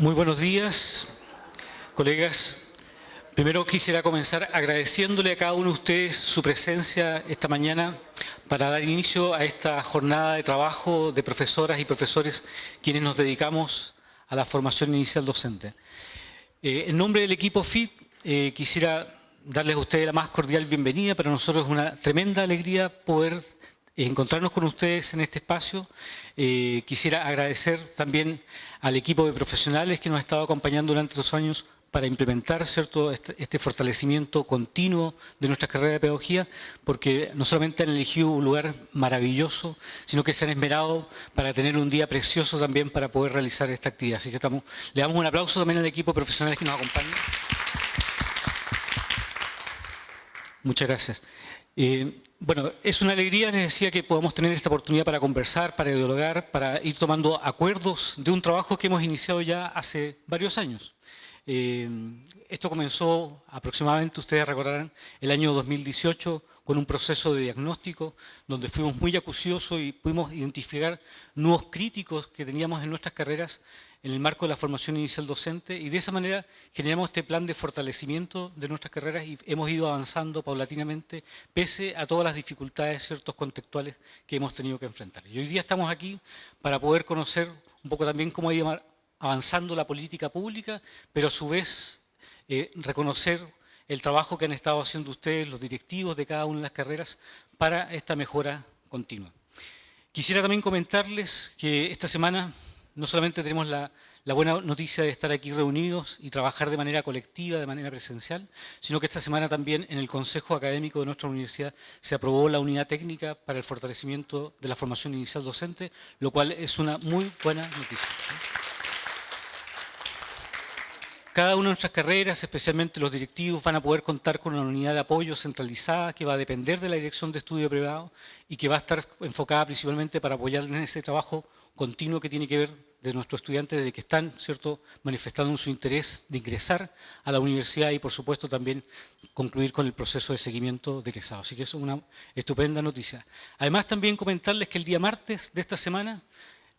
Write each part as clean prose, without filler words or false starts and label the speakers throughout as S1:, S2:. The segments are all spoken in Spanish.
S1: Muy buenos días, colegas. Primero quisiera comenzar agradeciéndole a cada uno de ustedes su presencia esta mañana para dar inicio a esta jornada de trabajo de profesoras y profesores quienes nos dedicamos a la formación inicial docente. En nombre del equipo FIT quisiera darles a ustedes la más cordial bienvenida. Para nosotros es una tremenda alegría poder encontrarnos con ustedes en este espacio. Quisiera agradecer también al equipo de profesionales que nos ha estado acompañando durante estos años para implementar, ¿cierto?, este fortalecimiento continuo de nuestra carrera de pedagogía, porque no solamente han elegido un lugar maravilloso, sino que se han esmerado para tener un día precioso también para poder realizar esta actividad. Así que le damos un aplauso también al equipo de profesionales que nos acompaña. Muchas gracias. Bueno, es una alegría, les decía, que podamos tener esta oportunidad para conversar, para dialogar, para ir tomando acuerdos de un trabajo que hemos iniciado ya hace varios años. Esto comenzó aproximadamente, ustedes recordarán, el año 2018 con un proceso de diagnóstico donde fuimos muy acuciosos y pudimos identificar nudos críticos que teníamos en nuestras carreras en el marco de la formación inicial docente, y de esa manera generamos este plan de fortalecimiento de nuestras carreras y hemos ido avanzando paulatinamente pese a todas las dificultades, ciertos contextuales que hemos tenido que enfrentar. Y hoy día estamos aquí para poder conocer un poco también cómo ha ido avanzando la política pública, pero a su vez reconocer el trabajo que han estado haciendo ustedes, los directivos de cada una de las carreras, para esta mejora continua. Quisiera también comentarles que esta semana no solamente tenemos la buena noticia de estar aquí reunidos y trabajar de manera colectiva, de manera presencial, sino que esta semana también en el Consejo Académico de nuestra universidad se aprobó la unidad técnica para el fortalecimiento de la formación inicial docente, lo cual es una muy buena noticia. Cada una de nuestras carreras, especialmente los directivos, van a poder contar con una unidad de apoyo centralizada que va a depender de la Dirección de Estudio Privado y que va a estar enfocada principalmente para apoyar en ese trabajo continuo que tiene que ver de nuestros estudiantes desde que están, ¿cierto?, manifestando su interés de ingresar a la universidad y, por supuesto, también concluir con el proceso de seguimiento de egresados. Así que eso es una estupenda noticia. Además, también comentarles que el día martes de esta semana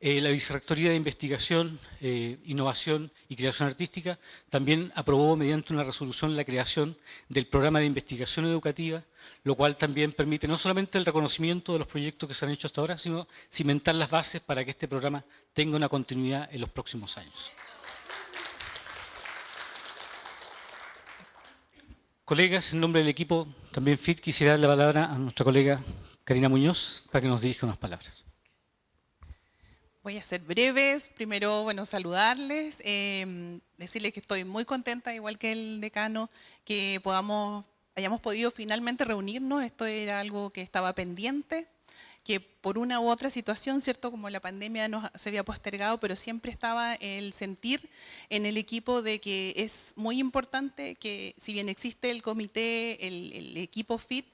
S1: la Vicerrectoría de Investigación, Innovación y Creación Artística también aprobó mediante una resolución la creación del programa de investigación educativa, lo cual también permite no solamente el reconocimiento de los proyectos que se han hecho hasta ahora, sino cimentar las bases para que este programa tenga una continuidad en los próximos años. Colegas, en nombre del equipo también FIT, quisiera dar la palabra a nuestra colega Karina Muñoz para que nos dirija unas palabras.
S2: Voy a ser breves. Primero, bueno, saludarles, decirles que estoy muy contenta, igual que el decano, que hayamos podido finalmente reunirnos. Esto era algo que estaba pendiente, que por una u otra situación, ¿cierto?, como la pandemia se había postergado, pero siempre estaba el sentir en el equipo de que es muy importante que, si bien existe el comité, el equipo FIT,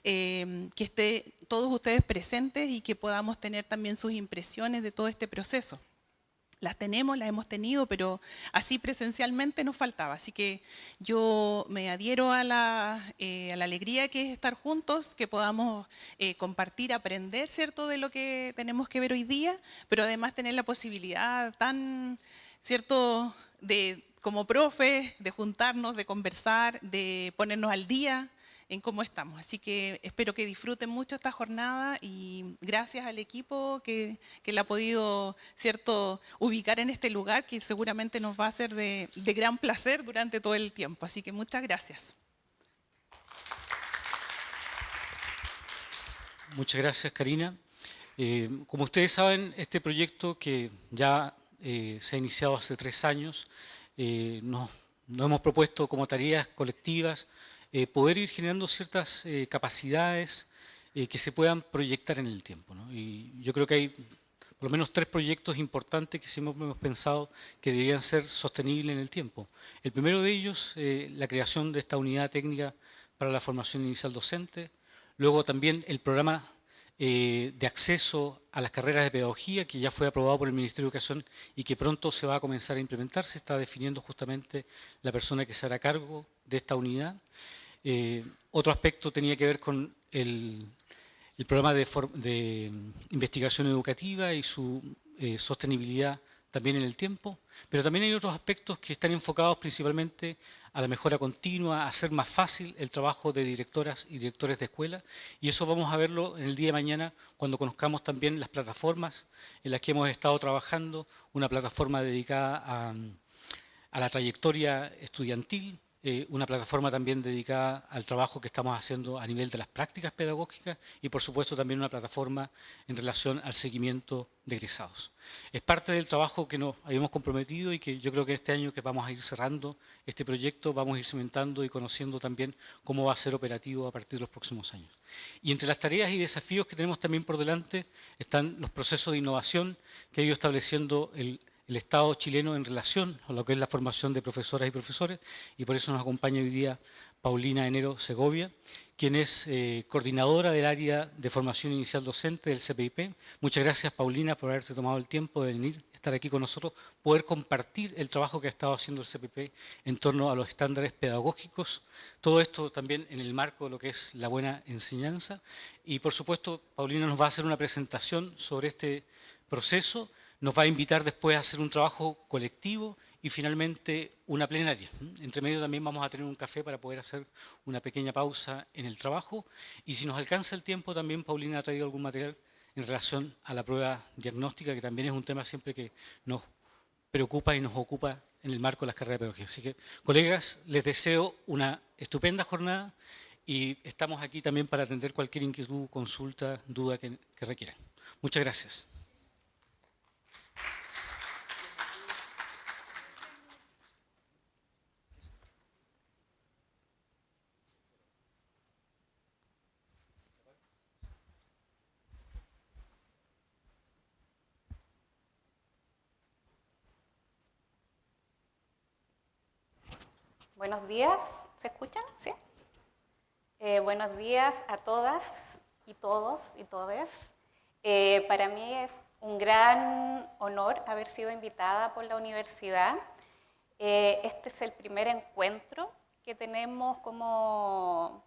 S2: que esté todos ustedes presentes y que podamos tener también sus impresiones de todo este proceso. Las hemos tenido, pero así presencialmente nos faltaba. Así que yo me adhiero a la alegría que es estar juntos, que podamos compartir, aprender, ¿cierto?, de lo que tenemos que ver hoy día, pero además tener la posibilidad ¿cierto?, como profes, de juntarnos, de conversar, de ponernos al día en cómo estamos. Así que espero que disfruten mucho esta jornada y gracias al equipo que la ha podido, ¿cierto?, ubicar en este lugar, que seguramente nos va a ser de gran placer durante todo el tiempo. Así que muchas gracias.
S1: Muchas gracias, Karina. Como ustedes saben, este proyecto que ya se ha iniciado hace 3 años, nos hemos propuesto como tareas colectivas poder ir generando ciertas capacidades que se puedan proyectar en el tiempo, ¿no? Y yo creo que hay por lo menos 3 proyectos importantes que siempre hemos pensado que deberían ser sostenibles en el tiempo. El primero de ellos, la creación de esta unidad técnica para la formación inicial docente. Luego también el programa de acceso a las carreras de pedagogía, que ya fue aprobado por el Ministerio de Educación y que pronto se va a comenzar a implementar. Se está definiendo justamente la persona que se hará cargo de esta unidad. Otro aspecto tenía que ver con el programa de investigación educativa y su sostenibilidad también en el tiempo, pero también hay otros aspectos que están enfocados principalmente a la mejora continua, a hacer más fácil el trabajo de directoras y directores de escuela, y eso vamos a verlo en el día de mañana cuando conozcamos también las plataformas en las que hemos estado trabajando, una plataforma dedicada a la trayectoria estudiantil, una plataforma también dedicada al trabajo que estamos haciendo a nivel de las prácticas pedagógicas y por supuesto también una plataforma en relación al seguimiento de egresados. Es parte del trabajo que nos habíamos comprometido y que yo creo que este año que vamos a ir cerrando este proyecto, vamos a ir cimentando y conociendo también cómo va a ser operativo a partir de los próximos años. Y entre las tareas y desafíos que tenemos también por delante están los procesos de innovación que ha ido estableciendo el Estado chileno en relación a lo que es la formación de profesoras y profesores, y por eso nos acompaña hoy día Paulina Enero Segovia, quien es coordinadora del área de formación inicial docente del CPIP. Muchas gracias, Paulina, por haberte tomado el tiempo de venir, estar aquí con nosotros, poder compartir el trabajo que ha estado haciendo el CPIP en torno a los estándares pedagógicos, todo esto también en el marco de lo que es la buena enseñanza. Y por supuesto, Paulina nos va a hacer una presentación sobre este proceso, nos va a invitar después a hacer un trabajo colectivo y finalmente una plenaria. Entre medio también vamos a tener un café para poder hacer una pequeña pausa en el trabajo y si nos alcanza el tiempo también Paulina ha traído algún material en relación a la prueba diagnóstica, que también es un tema siempre que nos preocupa y nos ocupa en el marco de las carreras de pedagogía. Así que, colegas, les deseo una estupenda jornada y estamos aquí también para atender cualquier inquietud, consulta, duda que requieran. Muchas gracias.
S3: Buenos días, ¿se escuchan? ¿Sí? Buenos días a todas y todos y todes. Para mí es un gran honor haber sido invitada por la universidad. Este es el primer encuentro que tenemos como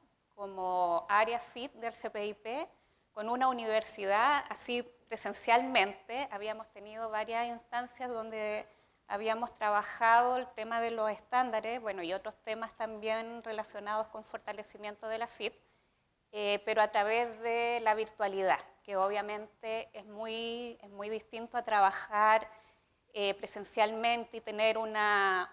S3: área FIT del CPIP con una universidad así presencialmente. Habíamos tenido varias instancias donde habíamos trabajado el tema de los estándares, bueno, y otros temas también relacionados con fortalecimiento de la FIT, pero a través de la virtualidad, que obviamente es muy distinto a trabajar presencialmente y tener una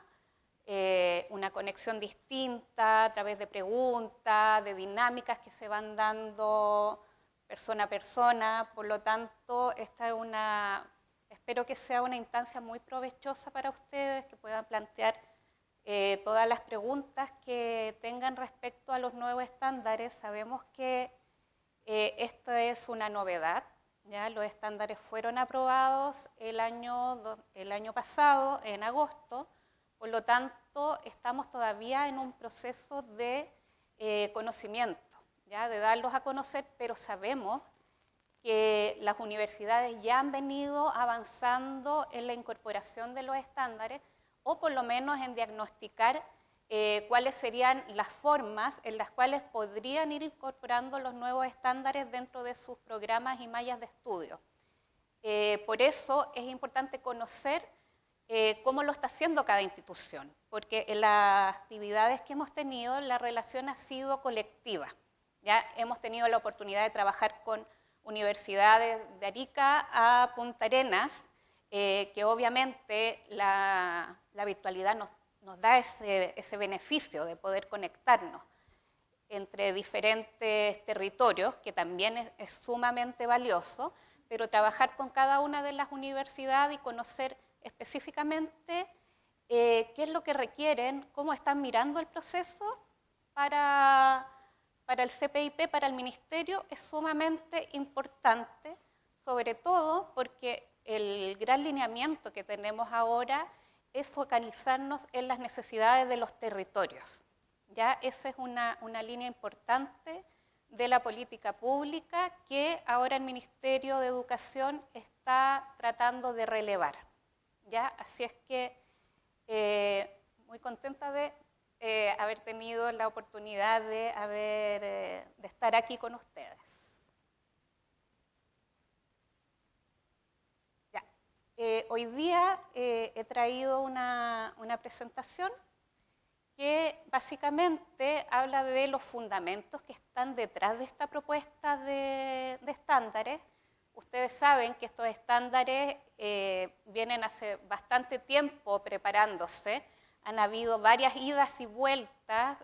S3: conexión distinta a través de preguntas, de dinámicas que se van dando persona a persona. Por lo tanto, esta es espero que sea una instancia muy provechosa para ustedes, que puedan plantear todas las preguntas que tengan respecto a los nuevos estándares. Sabemos que esto es una novedad, ¿ya? Los estándares fueron aprobados el año pasado, en agosto, por lo tanto estamos todavía en un proceso de conocimiento, ¿ya? De darlos a conocer, pero sabemos que las universidades ya han venido avanzando en la incorporación de los estándares o por lo menos en diagnosticar cuáles serían las formas en las cuales podrían ir incorporando los nuevos estándares dentro de sus programas y mallas de estudio. Por eso es importante conocer cómo lo está haciendo cada institución, porque en las actividades que hemos tenido la relación ha sido colectiva. Ya hemos tenido la oportunidad de trabajar con universidades de Arica a Punta Arenas, que obviamente la virtualidad nos da ese beneficio de poder conectarnos entre diferentes territorios, que también es sumamente valioso, pero trabajar con cada una de las universidades y conocer específicamente qué es lo que requieren, cómo están mirando el proceso para el CPIP, para el Ministerio, es sumamente importante, sobre todo porque el gran lineamiento que tenemos ahora es focalizarnos en las necesidades de los territorios. ¿Ya? Esa es una línea importante de la política pública que ahora el Ministerio de Educación está tratando de relevar. ¿Ya? Así es que muy contenta de haber tenido la oportunidad de estar aquí con ustedes. Ya. hoy día he traído una presentación que básicamente habla de los fundamentos que están detrás de esta propuesta de estándares. Ustedes saben que estos estándares vienen hace bastante tiempo preparándose. Han habido varias idas y vueltas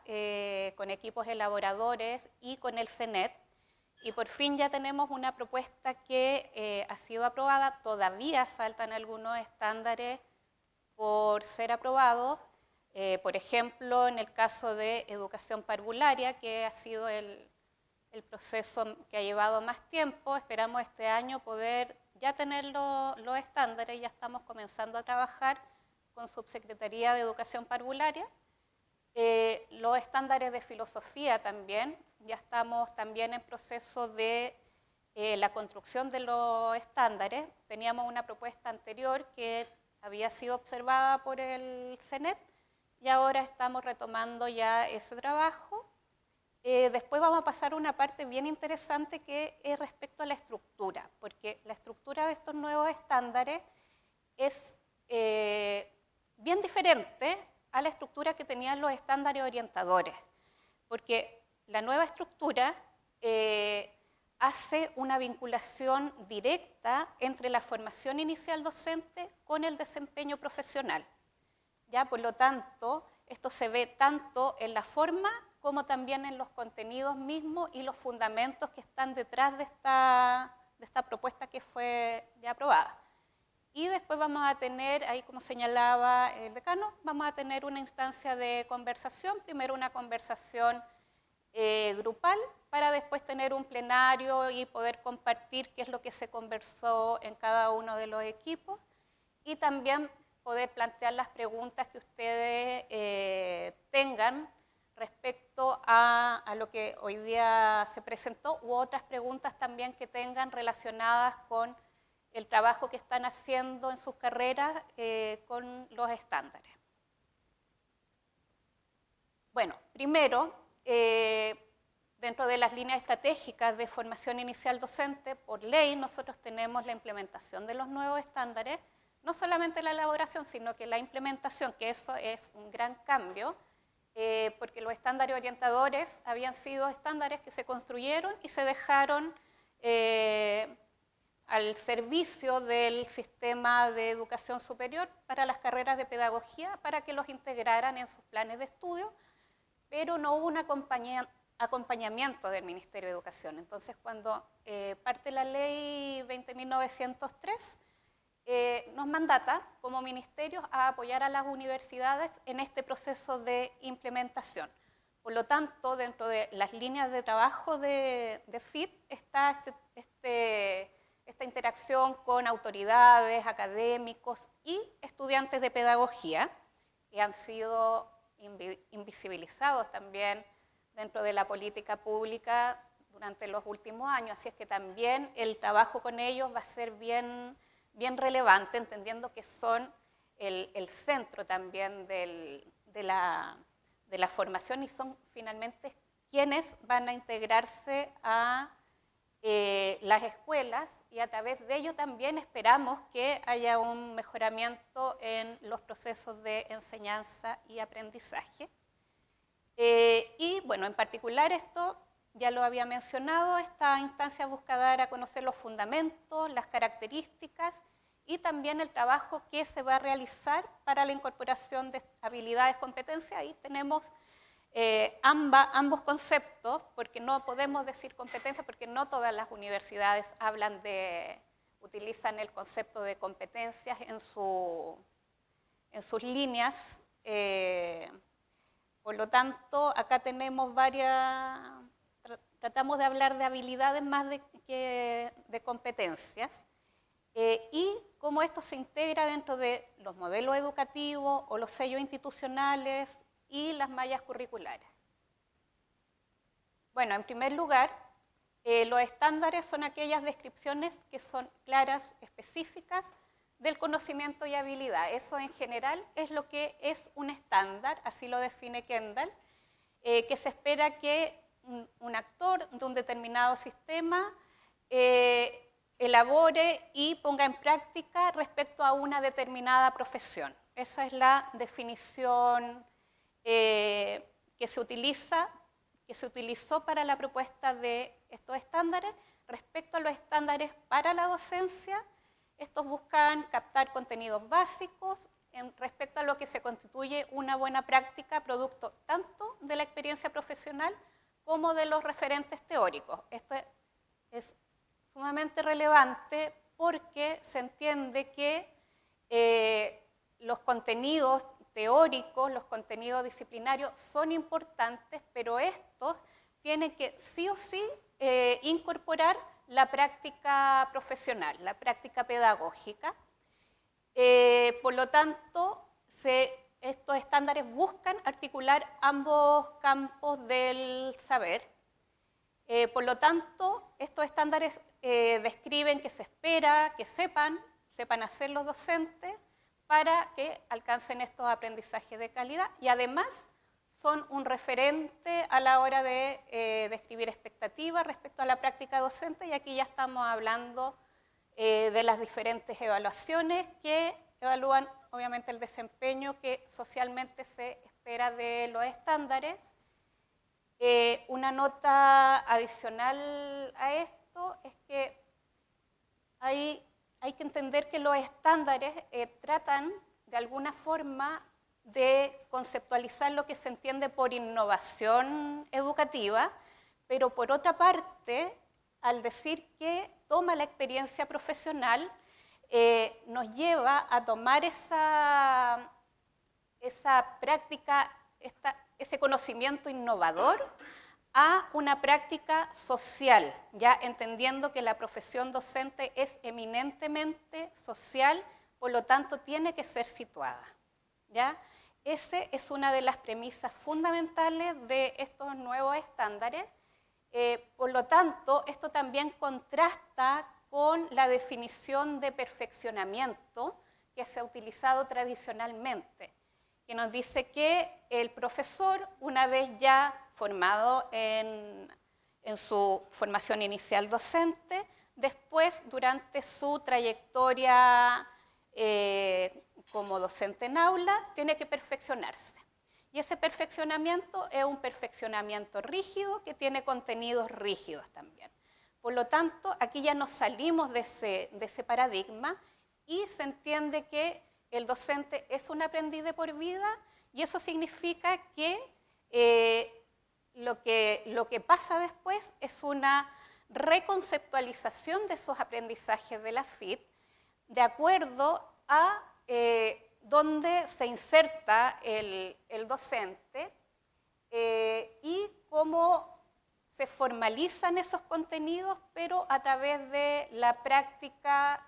S3: con equipos elaboradores y con el CENET. Y por fin ya tenemos una propuesta que ha sido aprobada. Todavía faltan algunos estándares por ser aprobados. Por ejemplo, en el caso de educación parvularia, que ha sido el proceso que ha llevado más tiempo, esperamos este año poder ya tener los estándares. Ya estamos comenzando a trabajar con Subsecretaría de Educación Parvularia. Los estándares de filosofía también, ya estamos también en proceso de la construcción de los estándares. Teníamos una propuesta anterior que había sido observada por el CENET y ahora estamos retomando ya ese trabajo. Después vamos a pasar a una parte bien interesante que es respecto a la estructura, porque la estructura de estos nuevos estándares es bien diferente a la estructura que tenían los estándares orientadores, porque la nueva estructura hace una vinculación directa entre la formación inicial docente con el desempeño profesional. ¿Ya? Por lo tanto, esto se ve tanto en la forma como también en los contenidos mismos y los fundamentos que están detrás de esta propuesta que fue ya aprobada. Y después vamos a tener, ahí como señalaba el decano, vamos a tener una instancia de conversación, primero una conversación grupal, para después tener un plenario y poder compartir qué es lo que se conversó en cada uno de los equipos, y también poder plantear las preguntas que ustedes tengan respecto a lo que hoy día se presentó, u otras preguntas también que tengan relacionadas con el trabajo que están haciendo en sus carreras con los estándares. Bueno, primero, dentro de las líneas estratégicas de formación inicial docente, por ley nosotros tenemos la implementación de los nuevos estándares, no solamente la elaboración, sino que la implementación, que eso es un gran cambio, porque los estándares orientadores habían sido estándares que se construyeron y se dejaron al servicio del sistema de educación superior para las carreras de pedagogía, para que los integraran en sus planes de estudio, pero no hubo un acompañamiento del Ministerio de Educación. Entonces, cuando parte la ley 20.903, nos mandata como ministerios a apoyar a las universidades en este proceso de implementación. Por lo tanto, dentro de las líneas de trabajo de FIT está esta interacción con autoridades, académicos y estudiantes de pedagogía, que han sido invisibilizados también dentro de la política pública durante los últimos años. Así es que también el trabajo con ellos va a ser bien relevante, entendiendo que son el centro también de la formación y son finalmente quienes van a integrarse a las escuelas, y a través de ello también esperamos que haya un mejoramiento en los procesos de enseñanza y aprendizaje. Y bueno, en particular esto, ya lo había mencionado, esta instancia busca dar a conocer los fundamentos, las características y también el trabajo que se va a realizar para la incorporación de habilidades, competencias. Ahí tenemos ambos conceptos, porque no podemos decir competencia, porque no todas las universidades utilizan el concepto de competencias en sus líneas. Por lo tanto, acá tenemos tratamos de hablar de habilidades más que de competencias, y cómo esto se integra dentro de los modelos educativos o los sellos institucionales y las mallas curriculares. Bueno, en primer lugar, los estándares son aquellas descripciones que son claras, específicas del conocimiento y habilidad. Eso en general es lo que es un estándar, así lo define Kendall, que se espera que un actor de un determinado sistema elabore y ponga en práctica respecto a una determinada profesión. Esa es la definición que se utilizó para la propuesta de estos estándares. Respecto a los estándares para la docencia, estos buscan captar contenidos básicos respecto a lo que se constituye una buena práctica, producto tanto de la experiencia profesional como de los referentes teóricos. Esto es sumamente relevante porque se entiende que los contenidos teóricos, los contenidos disciplinarios son importantes, pero estos tienen que sí o sí incorporar la práctica profesional, la práctica pedagógica. Por lo tanto, estos estándares buscan articular ambos campos del saber. Por lo tanto, estos estándares describen que se espera que sepan hacer los docentes para que alcancen estos aprendizajes de calidad y además son un referente a la hora de describir expectativas respecto a la práctica docente, y aquí ya estamos hablando de las diferentes evaluaciones que evalúan obviamente el desempeño que socialmente se espera de los estándares. Una nota adicional a esto es que hay que entender que los estándares tratan de alguna forma de conceptualizar lo que se entiende por innovación educativa, pero por otra parte, al decir que toma la experiencia profesional, nos lleva a tomar esa práctica, ese conocimiento innovador a una práctica social, ya entendiendo que la profesión docente es eminentemente social, por lo tanto tiene que ser situada, ¿ya? Esa es una de las premisas fundamentales de estos nuevos estándares. Por lo tanto, esto también contrasta con la definición de perfeccionamiento que se ha utilizado tradicionalmente, que nos dice que el profesor, una vez ya formado en su formación inicial docente, después, durante su trayectoria como docente en aula, tiene que perfeccionarse. Y ese perfeccionamiento es un perfeccionamiento rígido que tiene contenidos rígidos también. Por lo tanto, aquí ya nos salimos de ese paradigma y se entiende que el docente es un aprendiz de por vida, y eso significa que lo que pasa después es una reconceptualización de esos aprendizajes de la FIT de acuerdo a dónde se inserta el docente y cómo se formalizan esos contenidos, pero a través de la práctica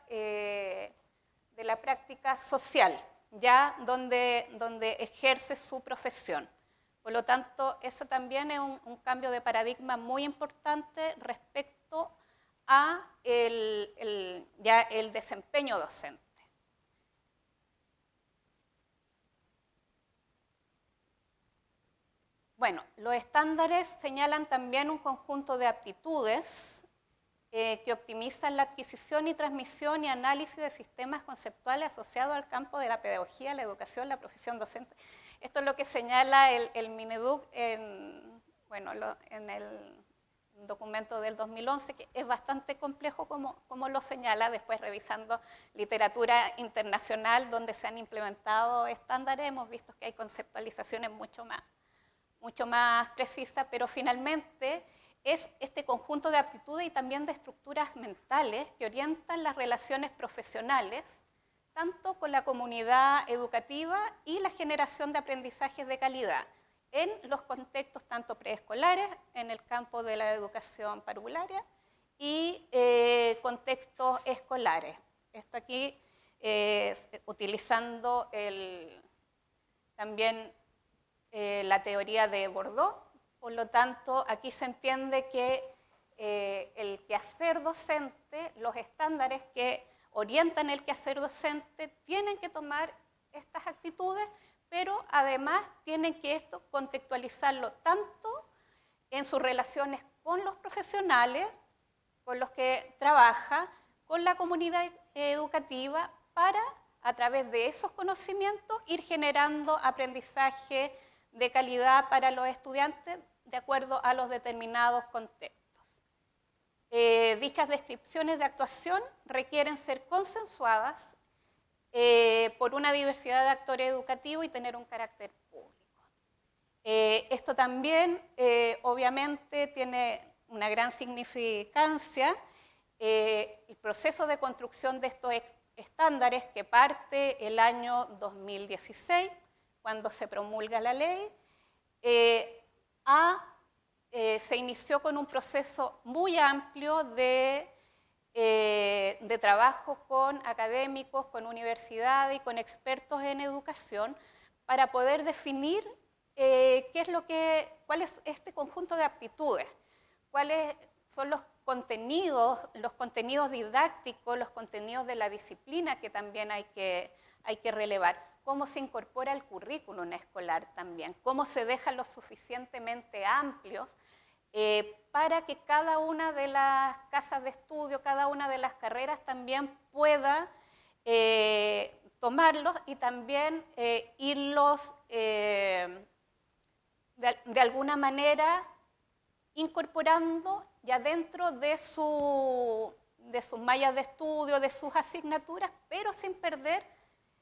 S3: social, ya donde ejerce su profesión. Por lo tanto, eso también es un cambio de paradigma muy importante respecto a el desempeño docente. Bueno, los estándares señalan también un conjunto de aptitudes que optimizan la adquisición y transmisión y análisis de sistemas conceptuales asociados al campo de la pedagogía, la educación, la profesión docente. Esto es lo que señala el Mineduc en el documento del 2011, que es bastante complejo como lo señala. Después, revisando literatura internacional donde se han implementado estándares, hemos visto que hay conceptualizaciones mucho más precisas, pero finalmente es este conjunto de aptitudes y también de estructuras mentales que orientan las relaciones profesionales, tanto con la comunidad educativa y la generación de aprendizajes de calidad en los contextos tanto preescolares, en el campo de la educación parvularia, y contextos escolares. Esto aquí utilizando también la teoría de Bordeaux. Por lo tanto, aquí se entiende que el quehacer docente, los estándares que orientan el quehacer docente, tienen que tomar estas actitudes, pero además tienen que esto contextualizarlo tanto en sus relaciones con los profesionales con los que trabaja, con la comunidad educativa para, a través de esos conocimientos, ir generando aprendizaje de calidad para los estudiantes de acuerdo a los determinados contextos. Dichas descripciones de actuación requieren ser consensuadas por una diversidad de actores educativos y tener un carácter público. Esto también, obviamente, tiene una gran significancia. El proceso de construcción de estos estándares, que parte el año 2016, cuando se promulga la ley, se inició con un proceso muy amplio de trabajo con académicos, con universidades y con expertos en educación para poder definir cuál es este conjunto de aptitudes, cuáles son los contenidos didácticos, los contenidos de la disciplina que también hay que relevar, cómo se incorpora el currículum escolar también, cómo se deja lo suficientemente amplios para que cada una de las casas de estudio, cada una de las carreras también pueda tomarlos y también irlos de alguna manera incorporando ya dentro de sus mallas de estudio, de sus asignaturas, pero sin perder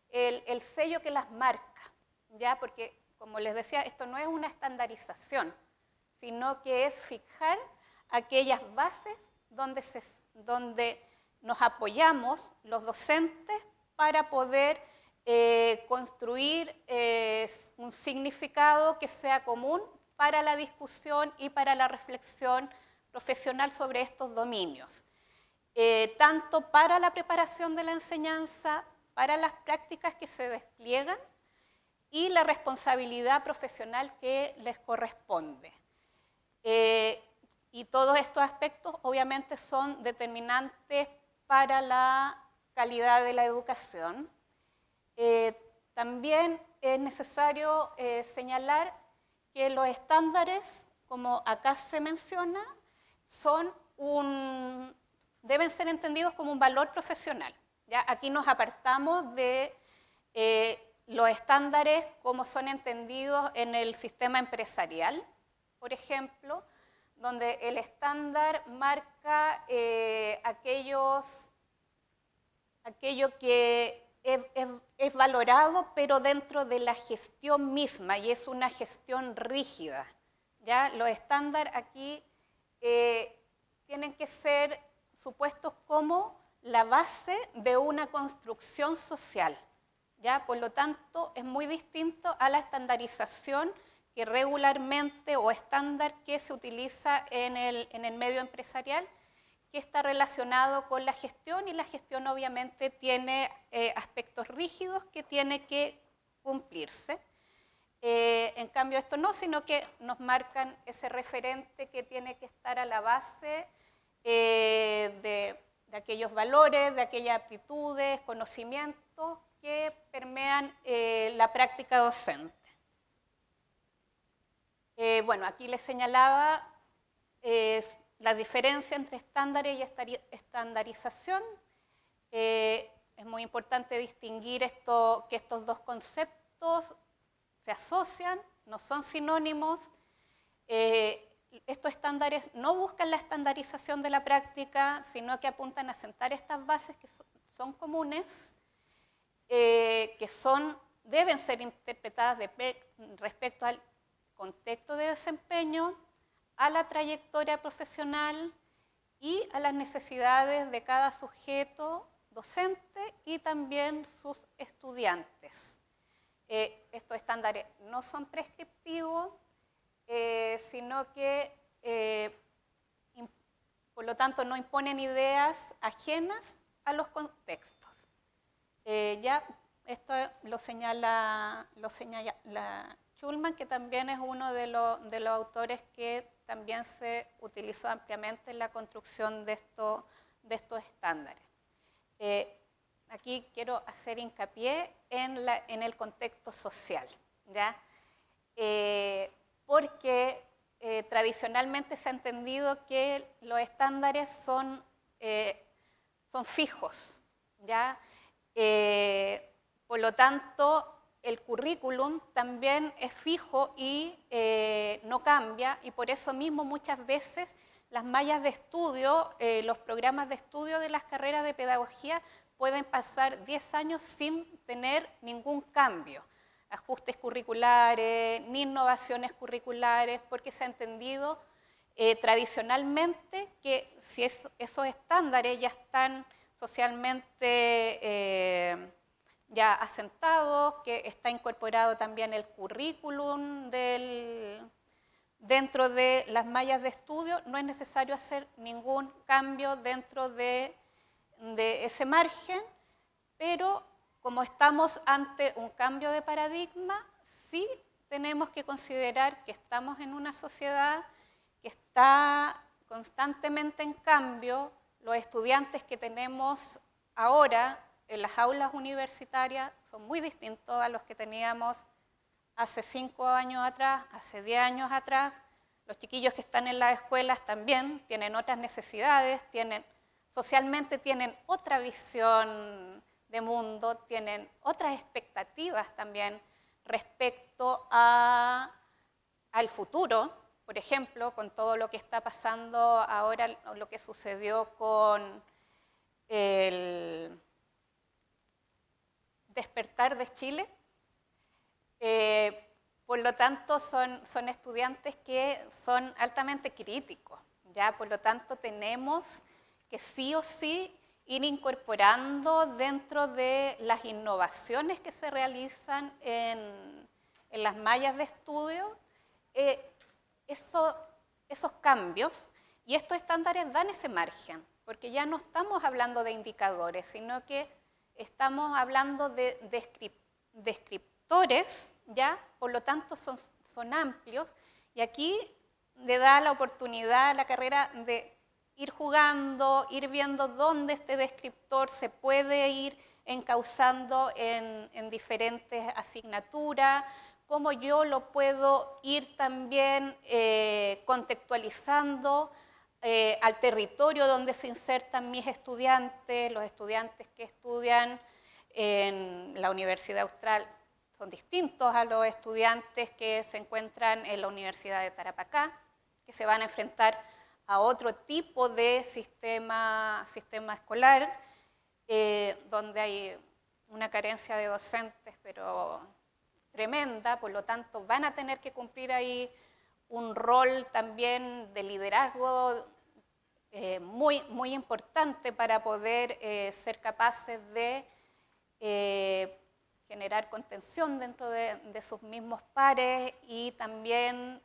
S3: el sello que las marca, ¿ya? Porque, como les decía, esto no es una estandarización, sino que es fijar aquellas bases donde nos apoyamos los docentes para poder construir un significado que sea común para la discusión y para la reflexión profesional sobre estos dominios, tanto para la preparación de la enseñanza, para las prácticas que se despliegan y la responsabilidad profesional que les corresponde. Y todos estos aspectos obviamente son determinantes para la calidad de la educación. También es necesario señalar que los estándares, como acá se menciona, deben ser entendidos como un valor profesional. ¿Ya? Aquí nos apartamos de los estándares como son entendidos en el sistema empresarial, por ejemplo, donde el estándar marca aquello que es valorado, pero dentro de la gestión misma, y es una gestión rígida. ¿Ya? Los estándares aquí tienen que ser supuestos como la base de una construcción social. ¿Ya? Por lo tanto, es muy distinto a la estandarización que regularmente o estándar que se utiliza en el medio empresarial, que está relacionado con la gestión, y la gestión obviamente tiene aspectos rígidos que tiene que cumplirse. En cambio esto no, sino que nos marcan ese referente que tiene que estar a la base de aquellos valores, de aquellas aptitudes, conocimientos que permean la práctica docente. Bueno, aquí les señalaba la diferencia entre estándares y estandarización. Es muy importante distinguir que estos dos conceptos se asocian, no son sinónimos. Estos estándares no buscan la estandarización de la práctica, sino que apuntan a sentar estas bases que son comunes, que deben ser interpretadas respecto al contexto de desempeño, a la trayectoria profesional y a las necesidades de cada sujeto docente y también sus estudiantes. Estos estándares no son prescriptivos, sino que, por lo tanto, no imponen ideas ajenas a los contextos. Ya esto lo señala Schulman, que también es uno de los autores que también se utilizó ampliamente en la construcción de estos estándares. Aquí quiero hacer hincapié en el contexto social, ¿ya? Porque tradicionalmente se ha entendido que los estándares son son fijos, ¿ya? Por lo tanto, el currículum también es fijo y no cambia, y por eso mismo muchas veces las mallas de estudio, los programas de estudio de las carreras de pedagogía pueden pasar 10 años sin tener ningún cambio, ajustes curriculares, ni innovaciones curriculares, porque se ha entendido tradicionalmente que si esos estándares ya están socialmente ya asentados, que está incorporado también el currículum dentro de las mallas de estudio, no es necesario hacer ningún cambio dentro de ese margen, pero como estamos ante un cambio de paradigma, sí tenemos que considerar que estamos en una sociedad que está constantemente en cambio. Los estudiantes que tenemos ahora en las aulas universitarias son muy distintos a los que teníamos hace 5 años atrás, hace 10 años atrás. Los chiquillos que están en las escuelas también tienen otras necesidades, socialmente tienen otra visión de mundo, tienen otras expectativas también respecto al futuro. Por ejemplo, con todo lo que está pasando ahora, lo que sucedió con el despertar de Chile. Por lo tanto, son estudiantes que son altamente críticos, ¿ya? Por lo tanto, tenemos que sí o sí ir incorporando dentro de las innovaciones que se realizan en las mallas de estudio esos cambios, y estos estándares dan ese margen, porque ya no estamos hablando de indicadores, sino que estamos hablando de descriptores, ¿ya? Por lo tanto son amplios, y aquí le da la oportunidad a la carrera de ir jugando, ir viendo dónde este descriptor se puede ir encauzando en diferentes asignaturas, cómo yo lo puedo ir también contextualizando al territorio donde se insertan mis estudiantes. Los estudiantes que estudian en la Universidad Austral son distintos a los estudiantes que se encuentran en la Universidad de Tarapacá, que se van a enfrentar a otro tipo de sistema escolar, donde hay una carencia de docentes, pero tremenda. Por lo tanto van a tener que cumplir ahí un rol también de liderazgo muy, muy importante para poder ser capaces de generar contención dentro de sus mismos pares y también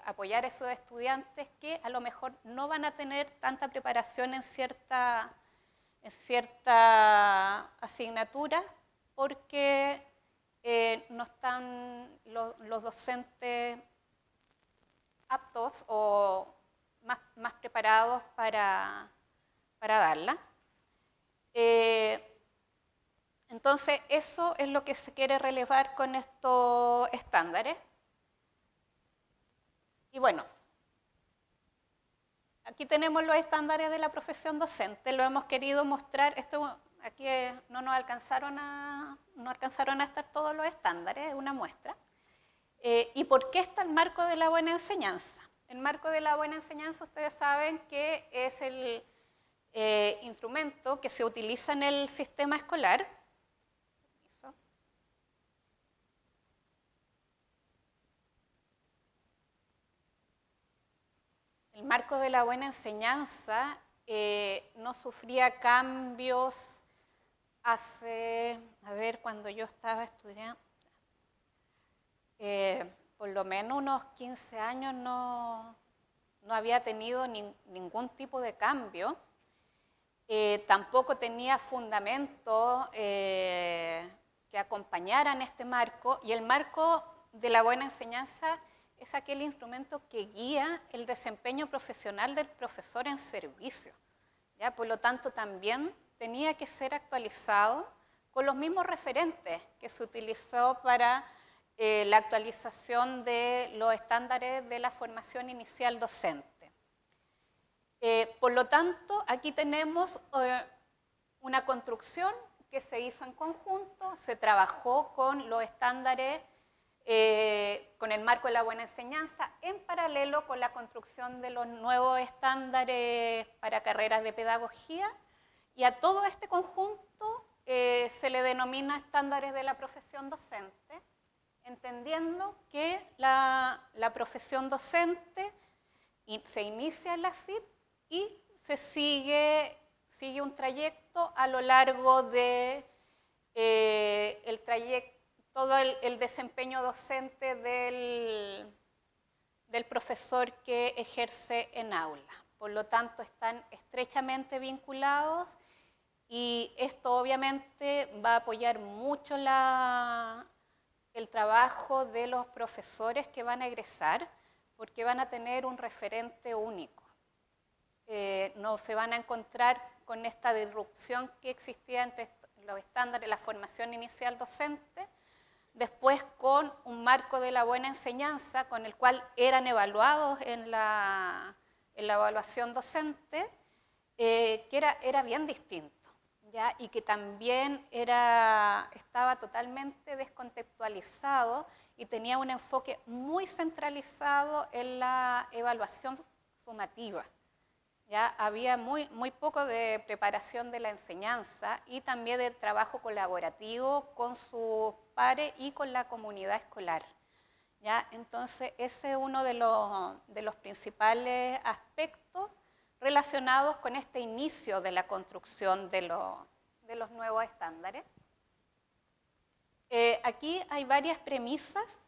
S3: apoyar a esos estudiantes que a lo mejor no van a tener tanta preparación en cierta asignatura porque no están los docentes aptos o más preparados para darla. Entonces, eso es lo que se quiere relevar con estos estándares. Y bueno, aquí tenemos los estándares de la profesión docente, lo hemos querido mostrar. Aquí no alcanzaron a estar todos los estándares, es una muestra. ¿Y por qué está el marco de la buena enseñanza? El marco de la buena enseñanza, ustedes saben que es el instrumento que se utiliza en el sistema escolar. El marco de la buena enseñanza no sufría cambios cuando yo estaba estudiando, por lo menos unos 15 años no había tenido ningún tipo de cambio. Tampoco tenía fundamentos que acompañaran este marco, y el marco de la buena enseñanza es aquel instrumento que guía el desempeño profesional del profesor en servicio, ¿ya? Por lo tanto, también tenía que ser actualizado con los mismos referentes que se utilizó para la actualización de los estándares de la formación inicial docente. Por lo tanto, aquí tenemos una construcción que se hizo en conjunto, se trabajó con los estándares, con el marco de la buena enseñanza, en paralelo con la construcción de los nuevos estándares para carreras de pedagogía, y a todo este conjunto se le denomina estándares de la profesión docente, entendiendo que la profesión docente se inicia en la FIT y se sigue un trayecto a lo largo de el trayecto, todo el desempeño docente del profesor que ejerce en aula. Por lo tanto, están estrechamente vinculados y esto obviamente va a apoyar mucho el trabajo de los profesores que van a egresar, porque van a tener un referente único. No se van a encontrar con esta disrupción que existía entre los estándares, la formación inicial docente, después con un marco de la buena enseñanza con el cual eran evaluados en la evaluación docente, que era bien distinto, ¿ya? Y que también estaba totalmente descontextualizado y tenía un enfoque muy centralizado en la evaluación sumativa. Ya había muy poco de preparación de la enseñanza y también de trabajo colaborativo con sus pares y con la comunidad escolar. ¿Ya? Entonces, ese es uno de los principales aspectos relacionados con este inicio de la construcción de los nuevos estándares. Aquí hay varias premisas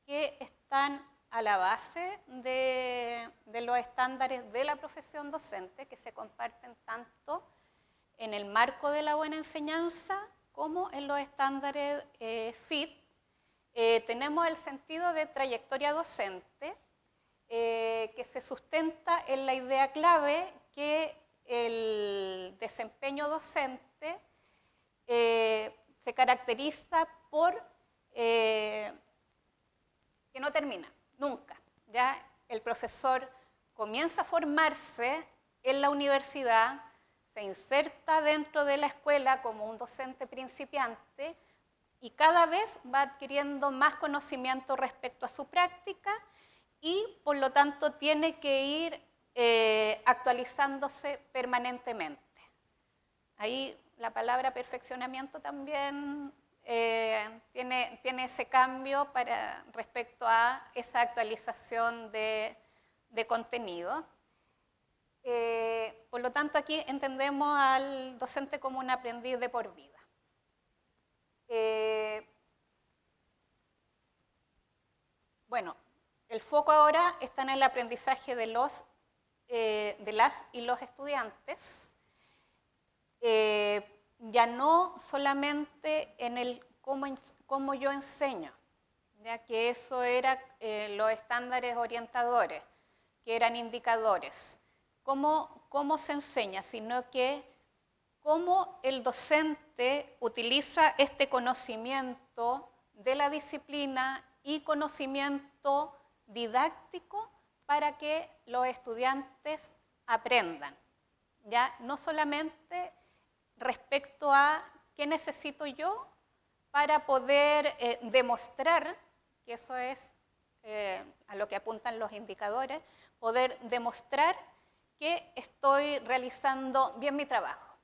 S3: que están a la base de los estándares de la profesión docente, que se comparten tanto en el marco de la buena enseñanza como en los estándares FIT. Tenemos el sentido de trayectoria docente, que se sustenta en la idea clave que el desempeño docente se caracteriza por que no termina. Nunca. Ya el profesor comienza a formarse en la universidad, se inserta dentro de la escuela como un docente principiante y cada vez va adquiriendo más conocimiento respecto a su práctica y por lo tanto tiene que ir actualizándose permanentemente. Ahí la palabra perfeccionamiento también tiene ese cambio respecto a esa actualización de contenido. Por lo tanto, aquí entendemos al docente como un aprendiz de por vida. Bueno, el foco ahora está en el aprendizaje de las y los estudiantes. Ya no solamente en el cómo yo enseño, ya que eso era los estándares orientadores, que eran indicadores, cómo se enseña, sino que cómo el docente utiliza este conocimiento de la disciplina y conocimiento didáctico para que los estudiantes aprendan, ya no solamente respecto a qué necesito yo para poder demostrar, que eso es a lo que apuntan los indicadores, poder demostrar que estoy realizando bien mi trabajo,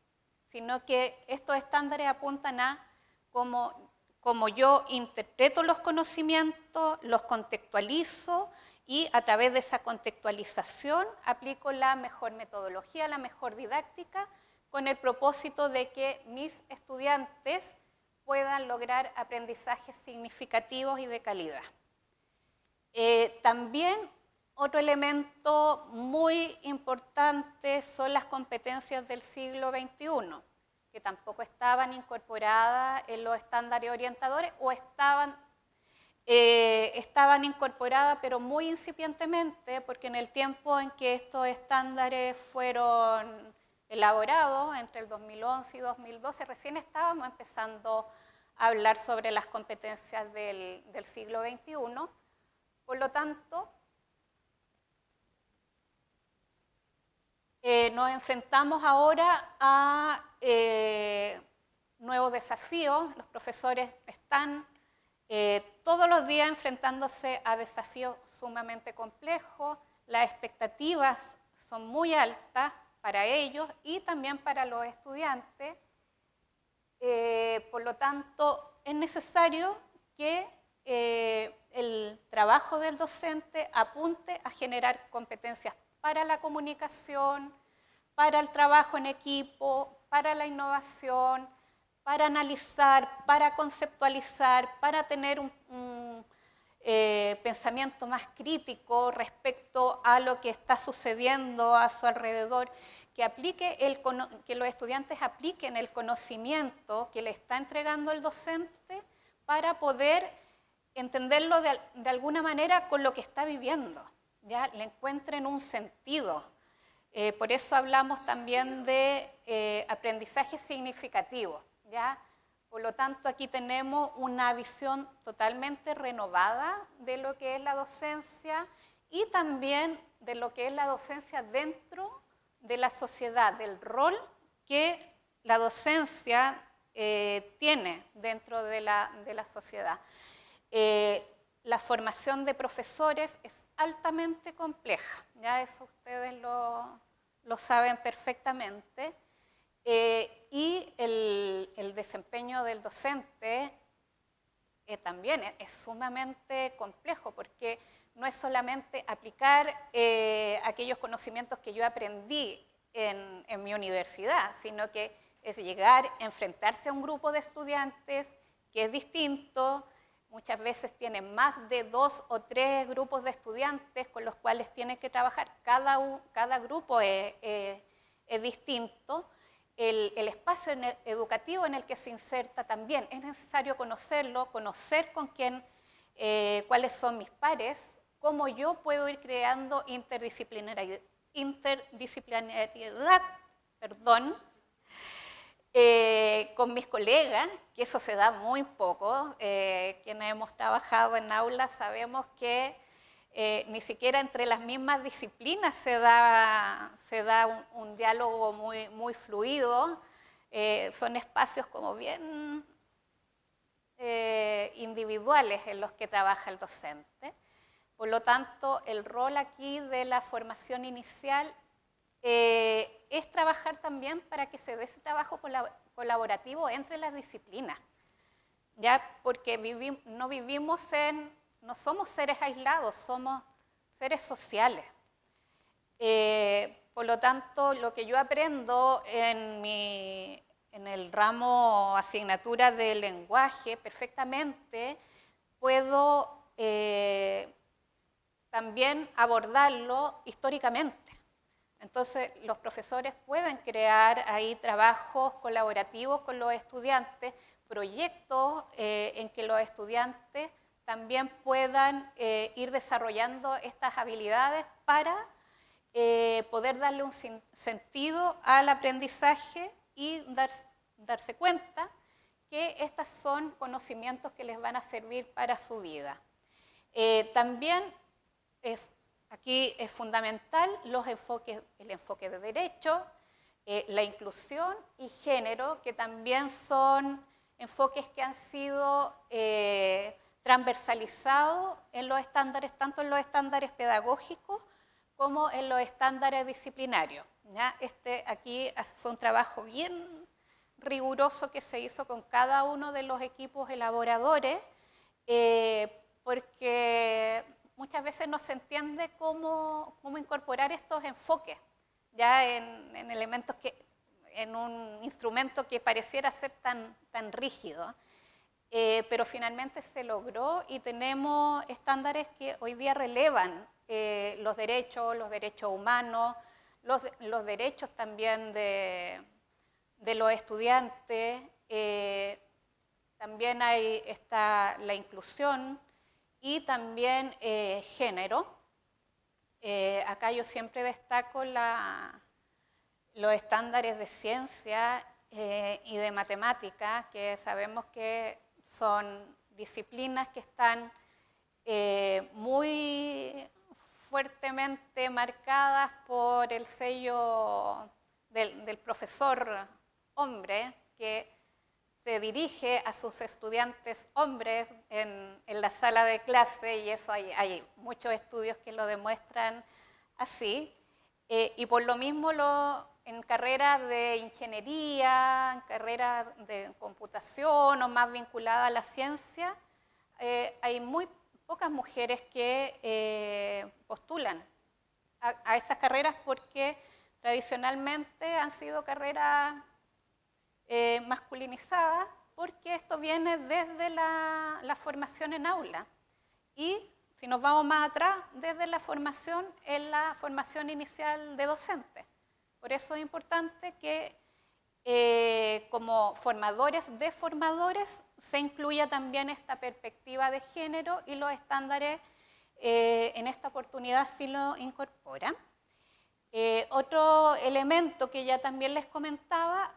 S3: sino que estos estándares apuntan a cómo yo interpreto los conocimientos, los contextualizo y a través de esa contextualización aplico la mejor metodología, la mejor didáctica, con el propósito de que mis estudiantes puedan lograr aprendizajes significativos y de calidad. También otro elemento muy importante son las competencias del siglo XXI, que tampoco estaban incorporadas en los estándares orientadores o estaban incorporadas pero muy incipientemente, porque en el tiempo en que estos estándares fueron elaborado entre el 2011 y 2012, recién estábamos empezando a hablar sobre las competencias del siglo XXI. Por lo tanto, Nos enfrentamos ahora a nuevos desafíos. Los profesores están todos los días enfrentándose a desafíos sumamente complejos. Las expectativas son muy altas para ellos y también para los estudiantes. Por lo tanto, es necesario que el trabajo del docente apunte a generar competencias para la comunicación, para el trabajo en equipo, para la innovación, para analizar, para conceptualizar, para tener un pensamiento más crítico respecto a lo que está sucediendo a su alrededor, que los estudiantes apliquen el conocimiento que le está entregando el docente para poder entenderlo de alguna manera con lo que está viviendo, ¿ya? Le encuentren un sentido. Por eso hablamos también de aprendizaje significativo, ¿ya? Por lo tanto, aquí tenemos una visión totalmente renovada de lo que es la docencia y también de lo que es la docencia dentro de la sociedad, del rol que la docencia tiene dentro de la sociedad. La formación de profesores es altamente compleja, ya eso ustedes lo saben perfectamente. Y el desempeño del docente también es sumamente complejo, porque no es solamente aplicar aquellos conocimientos que yo aprendí en mi universidad, sino que es llegar, enfrentarse a un grupo de estudiantes que es distinto. Muchas veces tienen más de 2 o 3 grupos de estudiantes con los cuales tienen que trabajar. Cada grupo es distinto. El espacio educativo en el que se inserta también es necesario conocerlo, conocer con quién, cuáles son mis pares, cómo yo puedo ir creando interdisciplinariedad, con mis colegas, que eso se da muy poco. Quienes hemos trabajado en aulas sabemos que ni siquiera entre las mismas disciplinas se da un diálogo muy fluido. Son espacios como bien individuales en los que trabaja el docente. Por lo tanto, el rol aquí de la formación inicial es trabajar también para que se dé ese trabajo colaborativo entre las disciplinas, ya porque no somos seres aislados, somos seres sociales. Por lo tanto, lo que yo aprendo en el ramo asignatura de lenguaje, perfectamente puedo también abordarlo históricamente. Entonces, los profesores pueden crear ahí trabajos colaborativos con los estudiantes, proyectos en que los estudiantes también puedan ir desarrollando estas habilidades para poder darle un sentido al aprendizaje y darse cuenta que estos son conocimientos que les van a servir para su vida. También aquí es fundamental el enfoque de derecho, la inclusión y género, que también son enfoques que han sido transversalizados en los estándares, tanto en los estándares pedagógicos como en los estándares disciplinarios, ¿ya? Aquí fue un trabajo bien riguroso que se hizo con cada uno de los equipos elaboradores, porque muchas veces no se entiende cómo incorporar estos enfoques ya en elementos en un instrumento que pareciera ser tan rígido, pero finalmente se logró y tenemos estándares que hoy día relevan los derechos humanos, los derechos también de los estudiantes. También está la inclusión y también género. Acá yo siempre destaco los estándares de ciencia y de matemática, que sabemos que son disciplinas que están muy fuertemente marcadas por el sello del profesor hombre, que se dirige a sus estudiantes hombres en la sala de clase, y eso hay muchos estudios que lo demuestran así, y por lo mismo en carreras de ingeniería, en carreras de computación o más vinculadas a la ciencia, hay muy pocas mujeres que postulan a esas carreras porque tradicionalmente han sido carreras masculinizadas, porque esto viene desde la formación en aula. Y si nos vamos más atrás, desde la formación en la formación inicial de docentes. Por eso es importante que como formadores de formadores se incluya también esta perspectiva de género, y los estándares en esta oportunidad sí lo incorporan. Otro elemento que ya también les comentaba,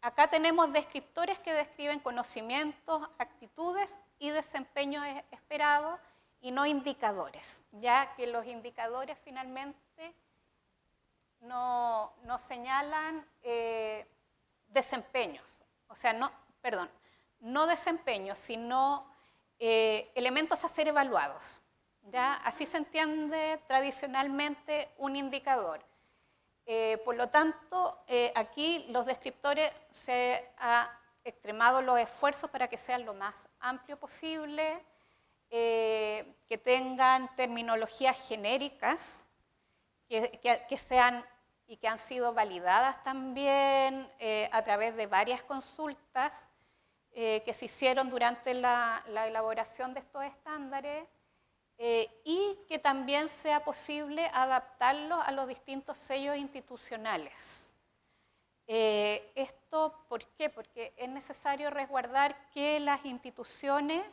S3: acá tenemos descriptores que describen conocimientos, actitudes y desempeño esperado, y no indicadores, ya que los indicadores finalmente no señalan desempeños, o sea, no desempeños, sino elementos a ser evaluados. ¿Ya? Así se entiende tradicionalmente un indicador. Por lo tanto, aquí los descriptores se ha extremado los esfuerzos para que sean lo más amplio posible, que tengan terminologías genéricas, que sean y que han sido validadas también a través de varias consultas que se hicieron durante la elaboración de estos estándares, y que también sea posible adaptarlos a los distintos sellos institucionales. ¿Esto por qué? Porque es necesario resguardar que las instituciones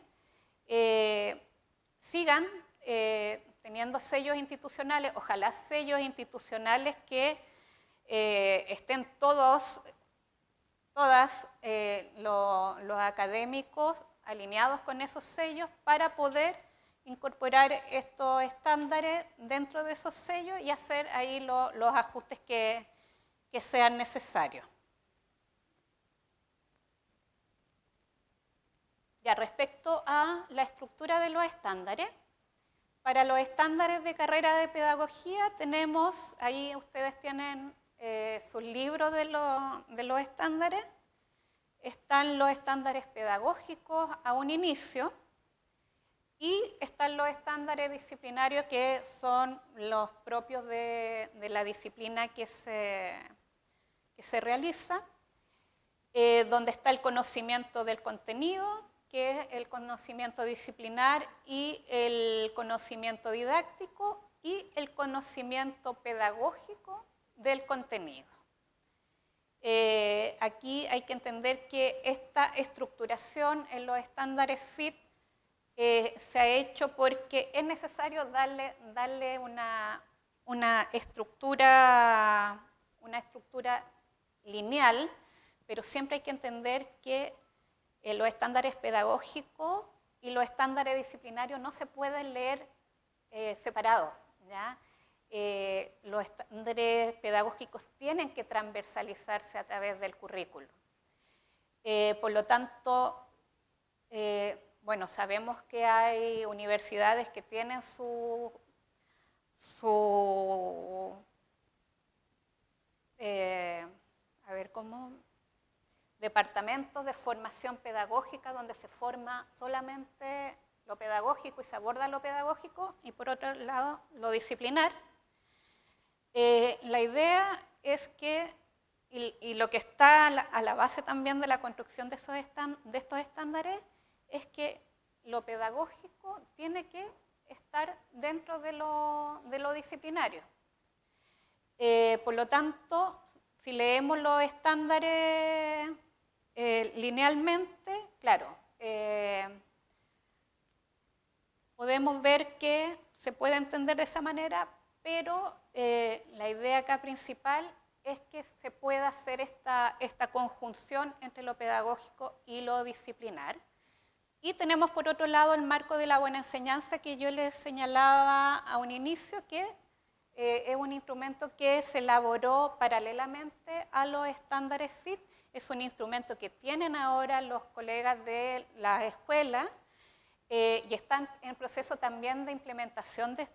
S3: sigan teniendo sellos institucionales, ojalá sellos institucionales que estén todas los académicos alineados con esos sellos, para poder incorporar estos estándares dentro de esos sellos y hacer ahí los ajustes que sean necesarios. Ya, respecto a la estructura de los estándares, para los estándares de carrera de pedagogía tenemos, ahí ustedes tienen sus libros de los estándares. Están los estándares pedagógicos a un inicio, y están los estándares disciplinarios, que son los propios de la disciplina que se realiza, donde está el conocimiento del contenido, que es el conocimiento disciplinar, y el conocimiento didáctico, y el conocimiento pedagógico del contenido. Aquí hay que entender que esta estructuración en los estándares FIT se ha hecho porque es necesario darle una estructura lineal, pero siempre hay que entender que los estándares pedagógicos y los estándares disciplinarios no se pueden leer separados, ¿ya? Los estándares pedagógicos tienen que transversalizarse a través del currículo. Por lo tanto, bueno, sabemos que hay universidades que tienen su departamentos de formación pedagógica, donde se forma solamente lo pedagógico y se aborda lo pedagógico, y por otro lado lo disciplinar. La idea es que, y lo que está a la base también de la construcción de estos estándares, es que lo pedagógico tiene que estar dentro de lo disciplinario. Por lo tanto, si leemos los estándares linealmente, claro, podemos ver que se puede entender de esa manera, pero la idea acá principal es que se pueda hacer esta conjunción entre lo pedagógico y lo disciplinar, Y tenemos por otro lado el marco de la buena enseñanza que yo les señalaba a un inicio, que es un instrumento que se elaboró paralelamente a los estándares FIT. Es un instrumento que tienen ahora los colegas de la escuela y están en proceso también de implementación de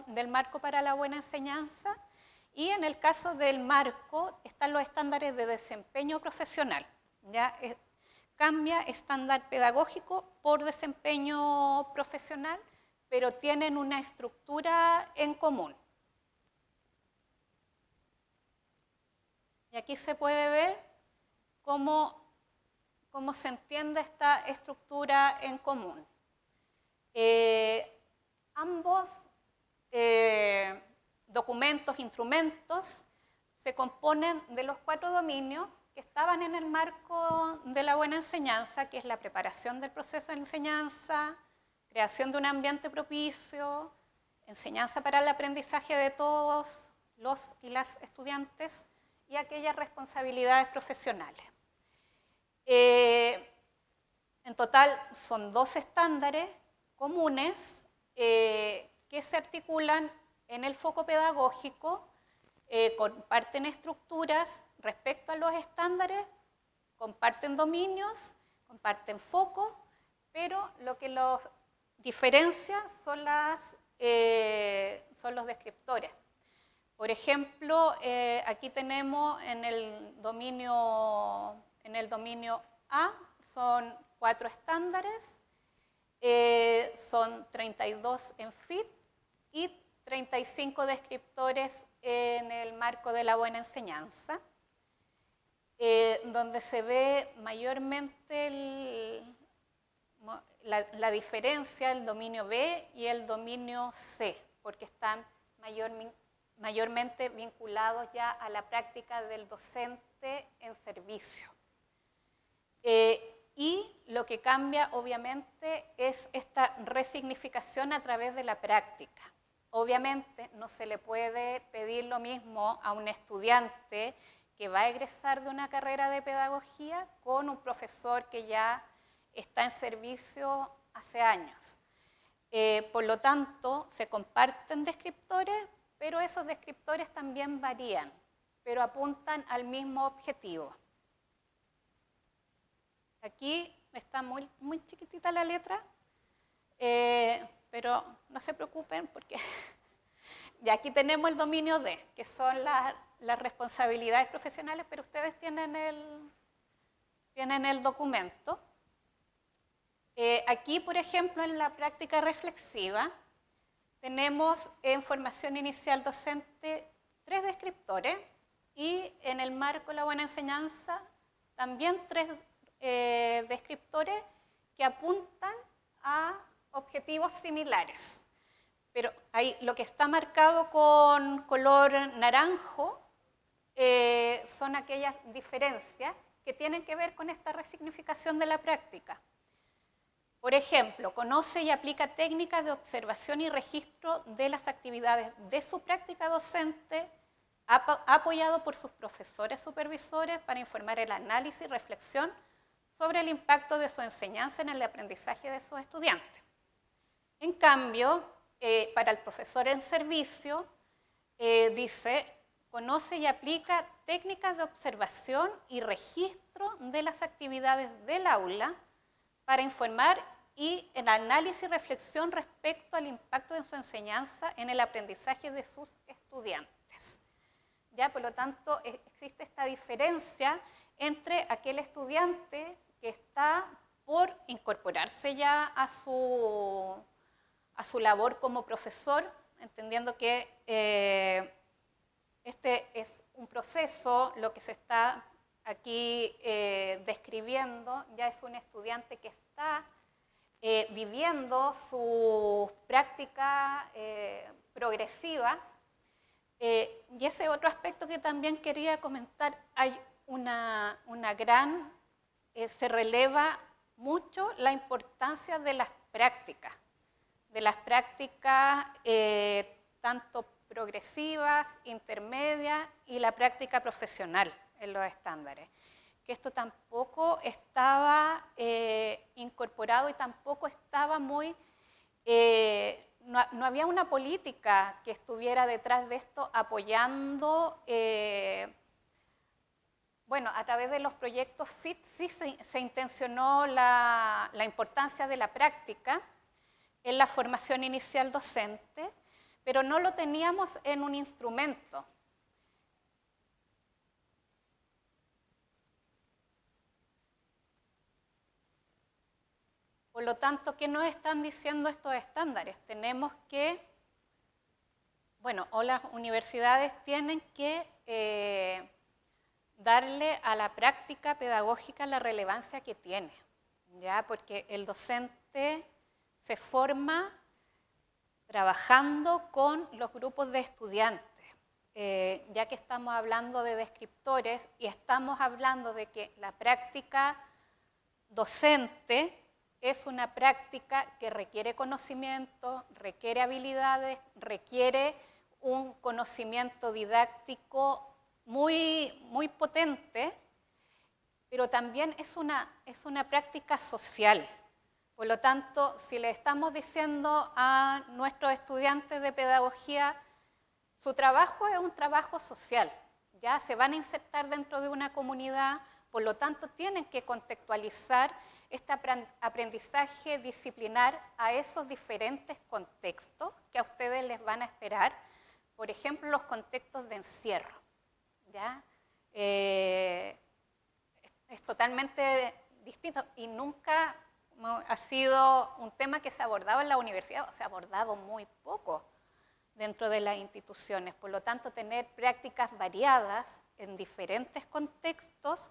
S3: del marco para la buena enseñanza. Y en el caso del marco están los estándares de desempeño profesional. ¿Ya? Cambia estándar pedagógico por desempeño profesional, pero tienen una estructura en común. Y aquí se puede ver cómo se entiende esta estructura en común. Ambos documentos, instrumentos, se componen de los 4 dominios que estaban en el marco de la buena enseñanza, que es la preparación del proceso de enseñanza, creación de un ambiente propicio, enseñanza para el aprendizaje de todos los y las estudiantes y aquellas responsabilidades profesionales. En total son 2 estándares comunes que se articulan en el foco pedagógico, comparten estructuras respecto a los estándares, comparten dominios, comparten foco, pero lo que los diferencia son los descriptores. Por ejemplo, aquí tenemos en el dominio A, son 4 estándares, son 32 en FIT y 35 descriptores en el marco de la buena enseñanza, donde se ve mayormente la diferencia, el dominio B y el dominio C, porque están mayormente vinculados ya a la práctica del docente en servicio. Y lo que cambia, obviamente, es esta resignificación a través de la práctica. Obviamente, no se le puede pedir lo mismo a un estudiante que va a egresar de una carrera de pedagogía con un profesor que ya está en servicio hace años. Por lo tanto, se comparten descriptores, pero esos descriptores también varían, pero apuntan al mismo objetivo. Aquí está muy chiquitita la letra, pero no se preocupen porque ya aquí tenemos el dominio D, que son las responsabilidades profesionales, pero ustedes tienen el documento. Aquí, por ejemplo, en la práctica reflexiva, tenemos en formación inicial docente 3 descriptores y en el marco de la buena enseñanza también 3 descriptores que apuntan a objetivos similares. Pero ahí lo que está marcado con color naranjo son aquellas diferencias que tienen que ver con esta resignificación de la práctica. Por ejemplo, conoce y aplica técnicas de observación y registro de las actividades de su práctica docente, apoyado por sus profesores supervisores para informar el análisis y reflexión sobre el impacto de su enseñanza en el aprendizaje de sus estudiantes. En cambio, para el profesor en servicio, dice, conoce y aplica técnicas de observación y registro de las actividades del aula para informar y el análisis y reflexión respecto al impacto de su enseñanza en el aprendizaje de sus estudiantes. Ya, por lo tanto, existe esta diferencia entre aquel estudiante que está por incorporarse ya a su labor como profesor, entendiendo que este es un proceso, lo que se está aquí describiendo ya es un estudiante que está viviendo sus prácticas progresivas. Y ese otro aspecto que también quería comentar, hay se releva mucho la importancia de las prácticas tanto progresivas, intermedias y la práctica profesional en los estándares. que esto tampoco estaba incorporado y tampoco estaba muy... no había una política que estuviera detrás de esto apoyando... bueno, a través de los proyectos FIT sí se intencionó la importancia de la práctica en la formación inicial docente, pero no lo teníamos en un instrumento. Por lo tanto, ¿qué nos están diciendo estos estándares? Tenemos que, bueno, o las universidades tienen que darle a la práctica pedagógica la relevancia que tiene, ¿ya? Porque el docente se forma trabajando con los grupos de estudiantes, ya que estamos hablando de descriptores y estamos hablando de que la práctica docente es una práctica que requiere conocimiento, requiere habilidades, requiere un conocimiento didáctico muy potente, pero también es una práctica social. Por lo tanto, si le estamos diciendo a nuestros estudiantes de pedagogía, su trabajo es un trabajo social, ya se van a insertar dentro de una comunidad, por lo tanto tienen que contextualizar este aprendizaje disciplinar a esos diferentes contextos que a ustedes les van a esperar, por ejemplo, los contextos de encierro, ¿ya? Es totalmente distinto y nunca ha sido un tema que se ha abordado en la universidad, o se ha abordado muy poco dentro de las instituciones. Por lo tanto, tener prácticas variadas en diferentes contextos,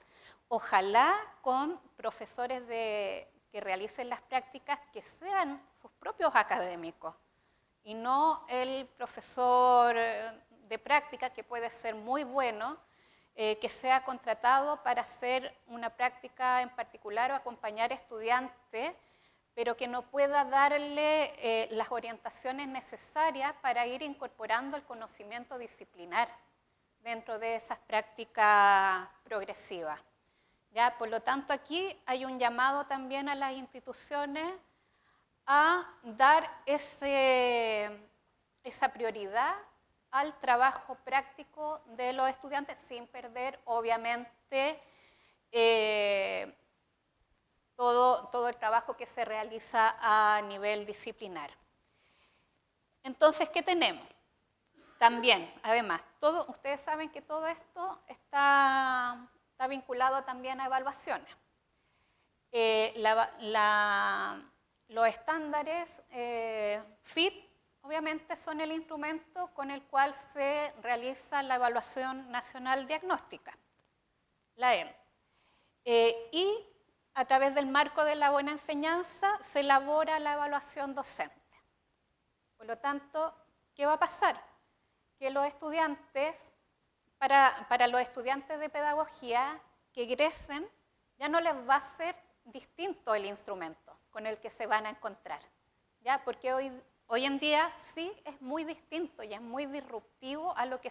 S3: ojalá con profesores que realicen las prácticas que sean sus propios académicos y no el profesor de práctica, que puede ser muy bueno, que sea contratado para hacer una práctica en particular o acompañar a estudiantes, pero que no pueda darle las orientaciones necesarias para ir incorporando el conocimiento disciplinar dentro de esas prácticas progresivas. ¿Ya? Por lo tanto, aquí hay un llamado también a las instituciones a dar esa prioridad al trabajo práctico de los estudiantes sin perder, obviamente, todo el trabajo que se realiza a nivel disciplinar. Entonces, ¿qué tenemos? También, además, ustedes saben que todo esto está vinculado también a evaluaciones. Los estándares FIT, obviamente, son el instrumento con el cual se realiza la evaluación nacional diagnóstica, la EN. Y a través del marco de la buena enseñanza se elabora la evaluación docente. Por lo tanto, ¿qué va a pasar? Que los estudiantes, para los estudiantes de pedagogía que egresen, ya no les va a ser distinto el instrumento con el que se van a encontrar, ¿ya? Porque hoy en día sí es muy distinto y es muy disruptivo a lo que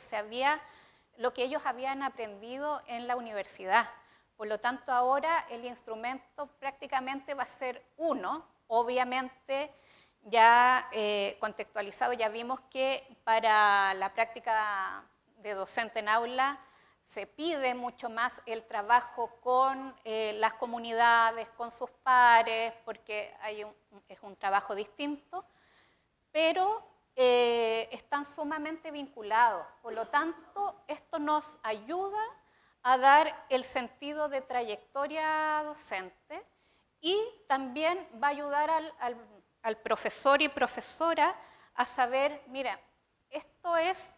S3: ellos habían aprendido en la universidad. Por lo tanto, ahora el instrumento prácticamente va a ser uno, obviamente ya contextualizado. Ya vimos que para la práctica de docente en aula se pide mucho más el trabajo con las comunidades, con sus pares, porque es un trabajo distinto, pero están sumamente vinculados. Por lo tanto, esto nos ayuda a dar el sentido de trayectoria docente y también va a ayudar al profesor y profesora a saber, mira, esto es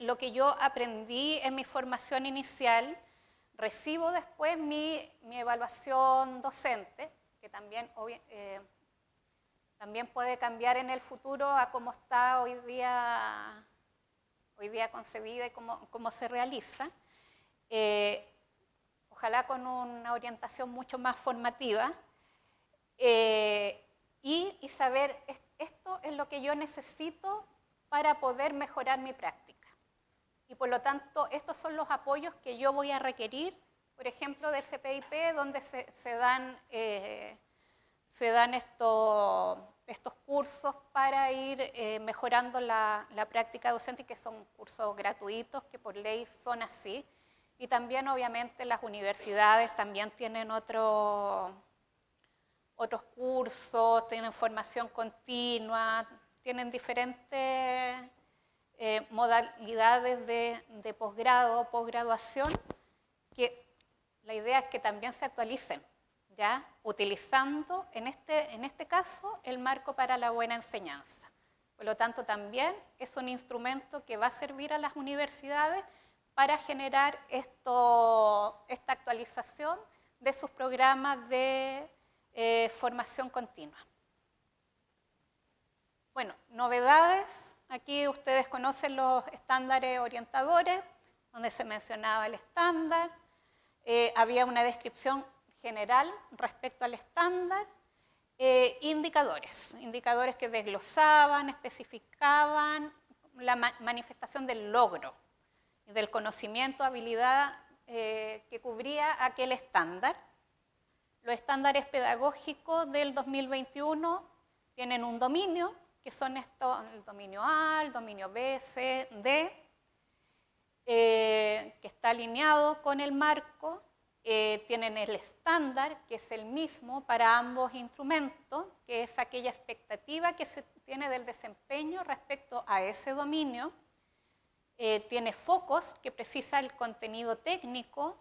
S3: lo que yo aprendí en mi formación inicial, recibo después mi evaluación docente, que también puede cambiar en el futuro a cómo está hoy día concebida y cómo se realiza. Ojalá con una orientación mucho más formativa, y saber, esto es lo que yo necesito para poder mejorar mi práctica. Y por lo tanto, estos son los apoyos que yo voy a requerir por ejemplo, del CPIP, donde se dan estos cursos para ir mejorando la práctica docente, que son cursos gratuitos, que por ley son así. Y también, obviamente, las universidades también tienen otros cursos, tienen formación continua, tienen diferentes modalidades de posgrado, posgraduación, que la idea es que también se actualicen, ¿ya? Utilizando, en este caso, el marco para la buena enseñanza. Por lo tanto, también es un instrumento que va a servir a las universidades para generar esta actualización de sus programas de formación continua. Bueno, novedades. Aquí ustedes conocen los estándares orientadores, donde se mencionaba el estándar. Había una descripción general respecto al estándar. Indicadores que desglosaban, especificaban la manifestación del logro, del conocimiento, habilidad que cubría aquel estándar. Los estándares pedagógicos del 2021 tienen un dominio, que son estos, el dominio A, el dominio B, C, D, que está alineado con el marco. Tienen el estándar, que es el mismo para ambos instrumentos, que es aquella expectativa que se tiene del desempeño respecto a ese dominio. Tiene focos, que precisa el contenido técnico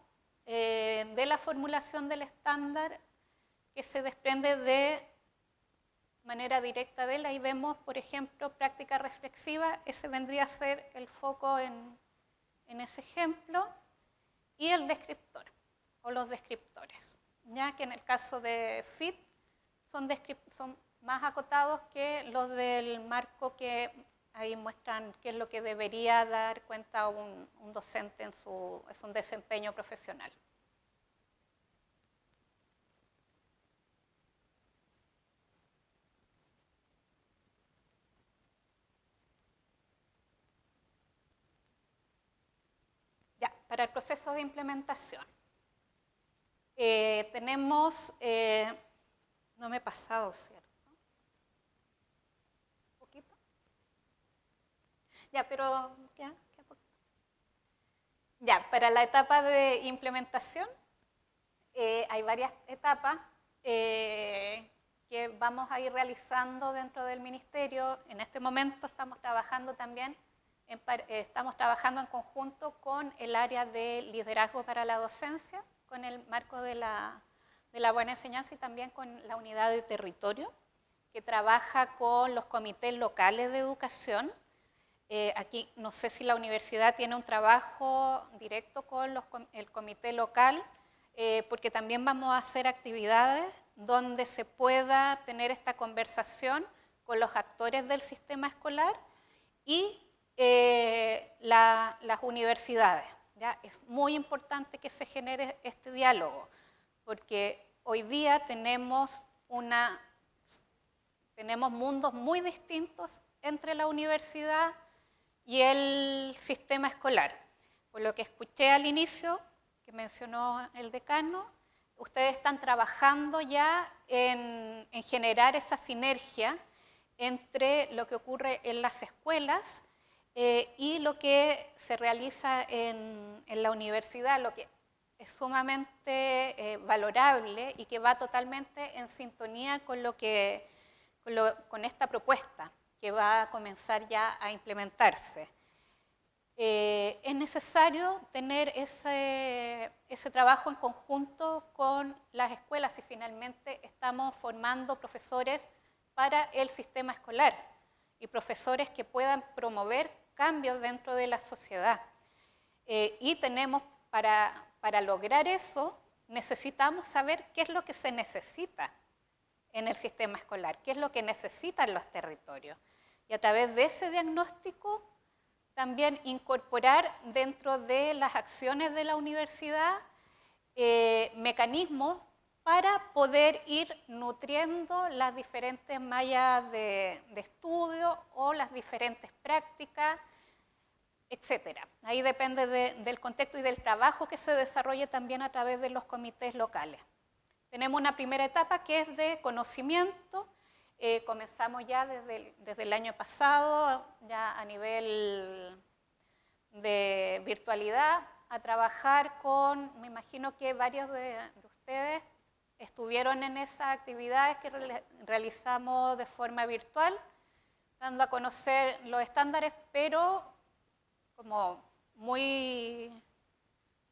S3: de la formulación del estándar, que se desprende de manera directa de él. Ahí vemos, por ejemplo, práctica reflexiva, ese vendría a ser el foco en ese ejemplo, y el descriptor, o los descriptores, ya que en el caso de FIT son más acotados que los del marco, que ahí muestran qué es lo que debería dar cuenta un docente en su desempeño profesional. Ya, para el proceso de implementación. Tenemos, no me he pasado, ¿cierto? ¿Un poquito? Ya, pero ya, ya, para la etapa de implementación hay varias etapas que vamos a ir realizando dentro del ministerio. En este momento estamos trabajando también, estamos trabajando en conjunto con el área de liderazgo para la docencia, con el marco de la buena enseñanza, y también con la unidad de territorio, que trabaja con los comités locales de educación. Aquí no sé si la universidad tiene un trabajo directo con el comité local, porque también vamos a hacer actividades donde se pueda tener esta conversación con los actores del sistema escolar y las universidades. ¿Ya? Es muy importante que se genere este diálogo, porque hoy día tenemos mundos muy distintos entre la universidad y el sistema escolar. Por lo que escuché al inicio, que mencionó el decano, ustedes están trabajando ya en generar esa sinergia entre lo que ocurre en las escuelas y lo que se realiza en la universidad, lo que es sumamente valorable y que va totalmente en sintonía con esta propuesta que va a comenzar ya a implementarse. Es necesario tener ese trabajo en conjunto con las escuelas, y finalmente estamos formando profesores para el sistema escolar y profesores que puedan promover cambios dentro de la sociedad. Y tenemos, para lograr eso, necesitamos saber qué es lo que se necesita en el sistema escolar, qué es lo que necesitan los territorios. Y a través de ese diagnóstico, también incorporar dentro de las acciones de la universidad mecanismos para poder ir nutriendo las diferentes mallas de estudio o las diferentes prácticas etcétera. Ahí depende del contexto y del trabajo que se desarrolle también a través de los comités locales. Tenemos una primera etapa que es de conocimiento. Comenzamos ya desde el año pasado, ya a nivel de virtualidad, a trabajar con, me imagino que varios de ustedes estuvieron en esas actividades que realizamos de forma virtual, dando a conocer los estándares, pero como muy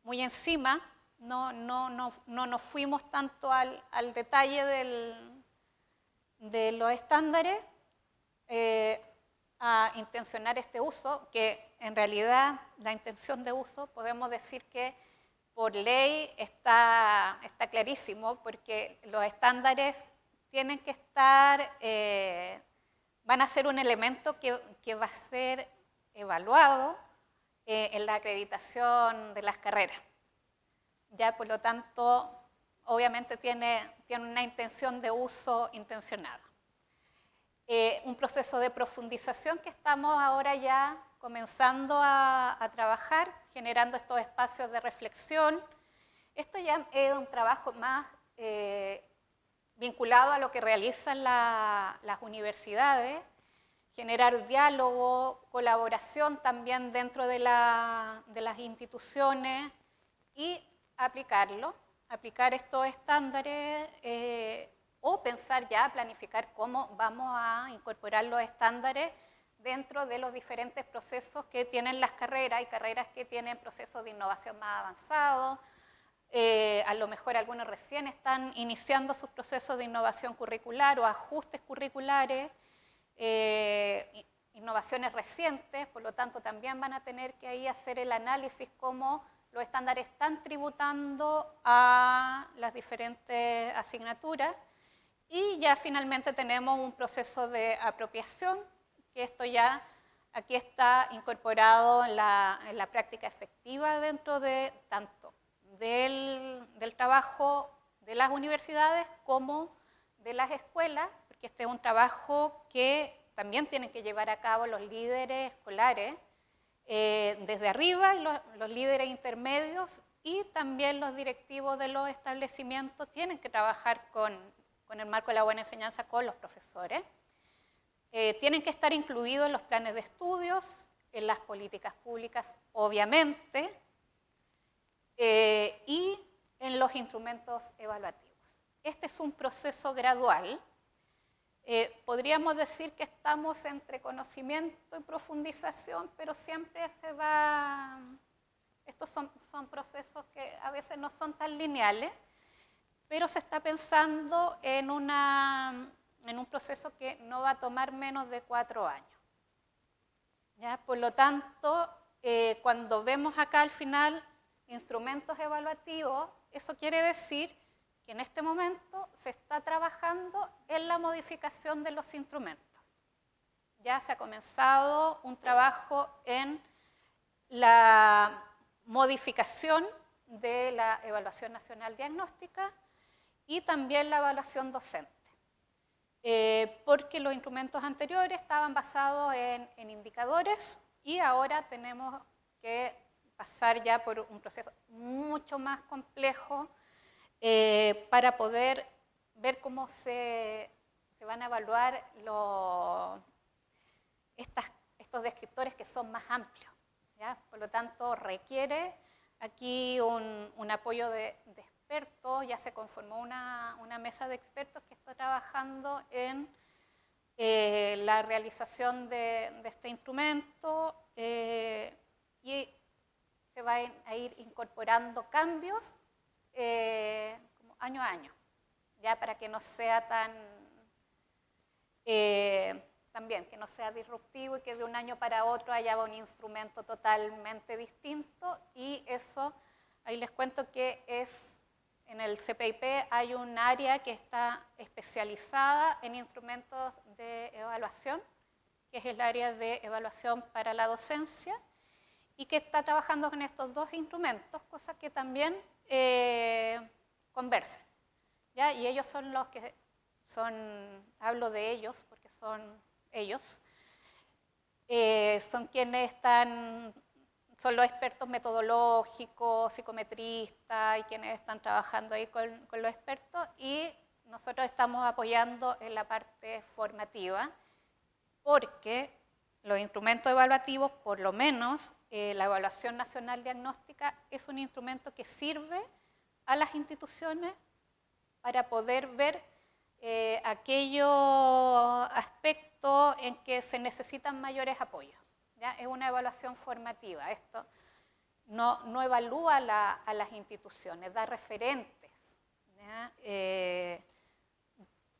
S3: encima, no nos fuimos tanto al detalle de los estándares, a intencionar este uso, que en realidad la intención de uso podemos decir que por ley está clarísimo, porque los estándares tienen que estar, van a ser un elemento que va a ser evaluado en la acreditación de las carreras. Ya, por lo tanto, obviamente tiene una intención de uso intencionada. Un proceso de profundización que estamos ahora ya comenzando a trabajar, generando estos espacios de reflexión. Esto ya es un trabajo más vinculado a lo que realizan las universidades, generar diálogo, colaboración también dentro de las instituciones y aplicar estos estándares o pensar ya, planificar cómo vamos a incorporar los estándares dentro de los diferentes procesos que tienen las carreras. Hay carreras que tienen procesos de innovación más avanzados, a lo mejor algunos recién están iniciando sus procesos de innovación curricular o ajustes curriculares, innovaciones recientes, por lo tanto también van a tener que ahí hacer el análisis cómo los estándares están tributando a las diferentes asignaturas. Y ya finalmente tenemos un proceso de apropiación, que esto ya aquí está incorporado en la práctica efectiva dentro de tanto del trabajo de las universidades como de las escuelas, porque este es un trabajo que también tienen que llevar a cabo los líderes escolares, desde arriba, y los líderes intermedios y también los directivos de los establecimientos tienen que trabajar con el marco de la buena enseñanza con los profesores. Tienen que estar incluidos en los planes de estudios, en las políticas públicas, obviamente, y en los instrumentos evaluativos. Este es un proceso gradual. Podríamos decir que estamos entre conocimiento y profundización, pero siempre se va... Estos son procesos que a veces no son tan lineales, pero se está pensando en un proceso que no va a tomar menos de 4 años. ¿Ya? Por lo tanto, cuando vemos acá al final instrumentos evaluativos, eso quiere decir que en este momento se está trabajando en la modificación de los instrumentos. Ya se ha comenzado un trabajo en la modificación de la evaluación nacional diagnóstica y también la evaluación docente, porque los instrumentos anteriores estaban basados en indicadores y ahora tenemos que pasar ya por un proceso mucho más complejo para poder ver cómo se van a evaluar estos descriptores que son más amplios, ¿ya? Por lo tanto, requiere aquí un apoyo de expertos. Ya se conformó una mesa de expertos que está trabajando en la realización de este instrumento y se van a ir incorporando cambios como año a año, ya para que no sea también que no sea disruptivo y que de un año para otro haya un instrumento totalmente distinto. Y eso, ahí les cuento que en el CPIP hay un área que está especializada en instrumentos de evaluación, que es el área de evaluación para la docencia, y que está trabajando con estos dos instrumentos, cosas que también conversan, ¿ya? Y ellos son los que hablo de ellos porque son ellos, son quienes están son los expertos metodológicos, psicometristas y quienes están trabajando ahí con los expertos, y nosotros estamos apoyando en la parte formativa, porque los instrumentos evaluativos, por lo menos la Evaluación Nacional Diagnóstica, es un instrumento que sirve a las instituciones para poder ver aquellos aspectos en que se necesitan mayores apoyos. ¿Ya? Es una evaluación formativa. Esto no evalúa a las instituciones, da referentes. ¿Ya?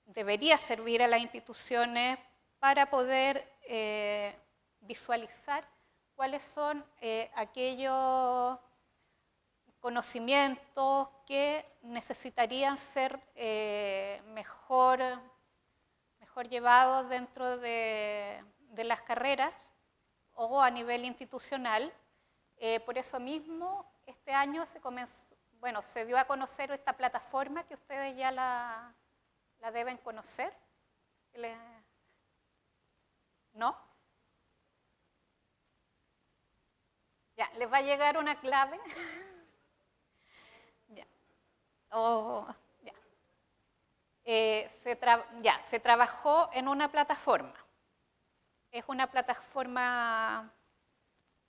S3: Debería servir a las instituciones para poder visualizar cuáles son aquellos conocimientos que necesitarían ser mejor llevados dentro de las carreras o a nivel institucional. Por eso mismo, este año se dio a conocer esta plataforma que ustedes ya la deben conocer. ¿No? Ya, les va a llegar una clave. Ya. Se trabajó en una plataforma. Es una plataforma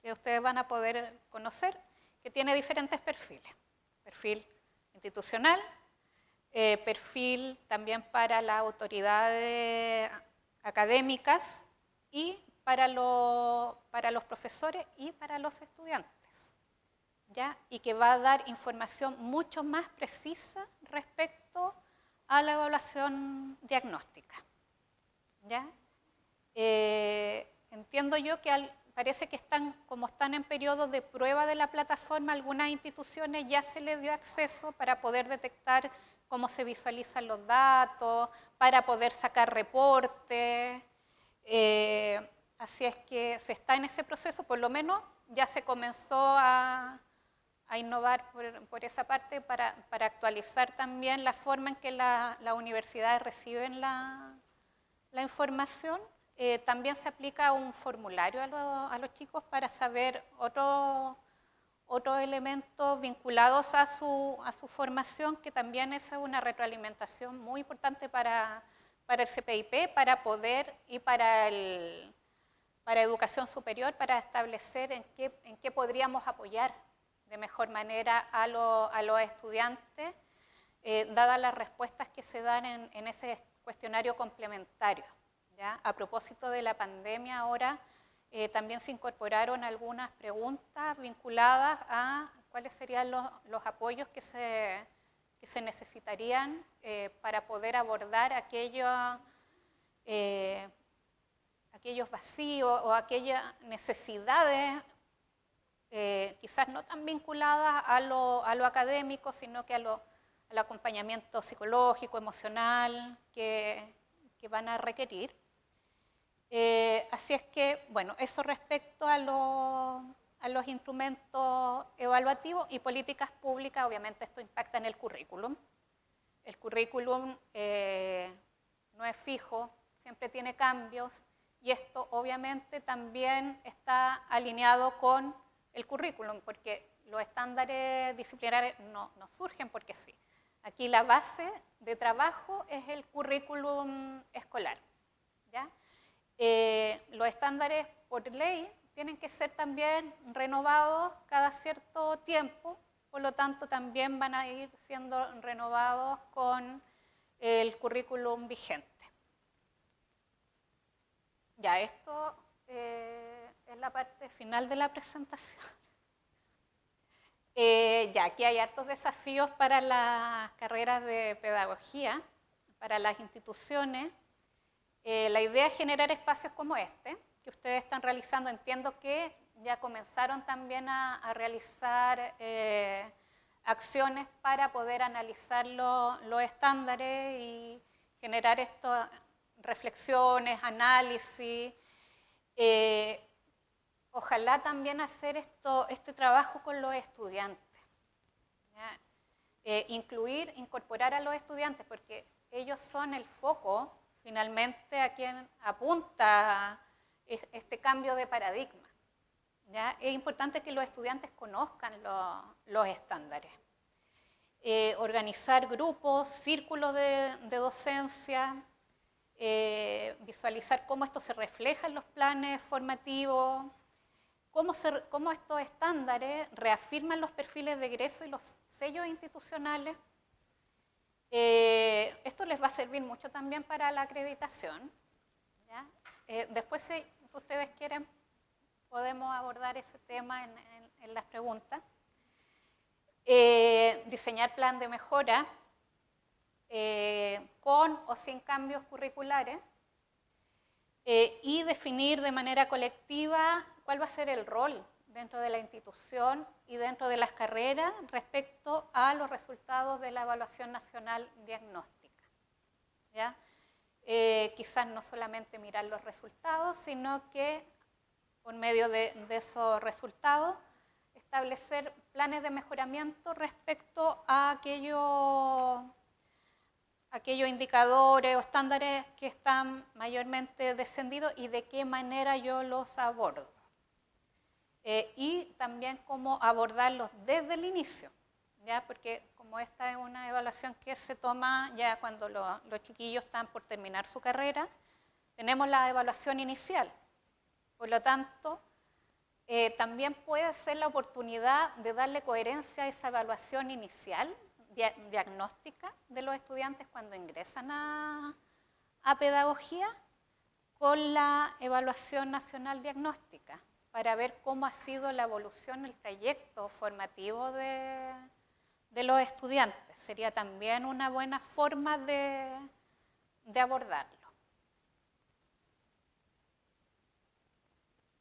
S3: que ustedes van a poder conocer, que tiene diferentes perfiles. Perfil institucional, perfil también para las autoridades académicas y para los profesores y para los estudiantes. ¿Ya? Y que va a dar información mucho más precisa respecto a la evaluación diagnóstica. ¿Ya? Entiendo yo que parece que como están en periodo de prueba de la plataforma, algunas instituciones ya se les dio acceso para poder detectar cómo se visualizan los datos, para poder sacar reportes. Así es que se está en ese proceso, por lo menos ya se comenzó a innovar por esa parte para actualizar también la forma en que las universidades reciben la información. También se aplica un formulario a los chicos para saber otros elementos vinculados a su formación, que también es una retroalimentación muy importante para el CPIP, para poder y para educación superior, para establecer en qué podríamos apoyar de mejor manera a los estudiantes, dadas las respuestas que se dan en ese cuestionario complementario. ¿Ya? A propósito de la pandemia ahora, también se incorporaron algunas preguntas vinculadas a cuáles serían los apoyos que se necesitarían para poder abordar aquellos vacíos o aquellas necesidades quizás no tan vinculadas a lo académico, sino que al acompañamiento psicológico, emocional que van a requerir. Así es que, bueno, eso respecto a los instrumentos evaluativos y políticas públicas. Obviamente esto impacta en el currículum. El currículum no es fijo, siempre tiene cambios, y esto obviamente también está alineado con el currículum, porque los estándares disciplinarios no surgen porque sí. Aquí la base de trabajo es el currículum escolar. ¿Ya? Los estándares por ley tienen que ser también renovados cada cierto tiempo, por lo tanto también van a ir siendo renovados con el currículum vigente. Ya, esto es la parte final de la presentación. Ya, aquí hay hartos desafíos para las carreras de pedagogía, para las instituciones. La idea es generar espacios como este, que ustedes están realizando. Entiendo que ya comenzaron también a realizar acciones para poder analizar los estándares y generar estas reflexiones, análisis. Ojalá también hacer este trabajo con los estudiantes. Incorporar a los estudiantes, porque ellos son el foco, finalmente, a quien apunta este cambio de paradigma. ¿ya? Es importante que los estudiantes conozcan los estándares. Organizar grupos, círculos de docencia, visualizar cómo esto se refleja en los planes formativos, cómo estos estándares reafirman los perfiles de egreso y los sellos institucionales. Esto les va a servir mucho también para la acreditación, ¿ya? Después, si ustedes quieren, podemos abordar ese tema en las preguntas. Diseñar plan de mejora con o sin cambios curriculares y definir de manera colectiva cuál va a ser el rol dentro de la institución y dentro de las carreras respecto a los resultados de la Evaluación Nacional Diagnóstica, ¿ya? Quizás no solamente mirar los resultados, sino que por medio de esos resultados establecer planes de mejoramiento respecto a aquellos indicadores o estándares que están mayormente descendidos y de qué manera yo los abordo. Y también cómo abordarlos desde el inicio, ¿ya? Porque como esta es una evaluación que se toma ya cuando los chiquillos están por terminar su carrera, tenemos la evaluación inicial. Por lo tanto, también puede ser la oportunidad de darle coherencia a esa evaluación inicial, diagnóstica de los estudiantes cuando ingresan a pedagogía, con la evaluación nacional diagnóstica, para ver cómo ha sido la evolución, el trayecto formativo de los estudiantes. Sería también una buena forma de abordarlo.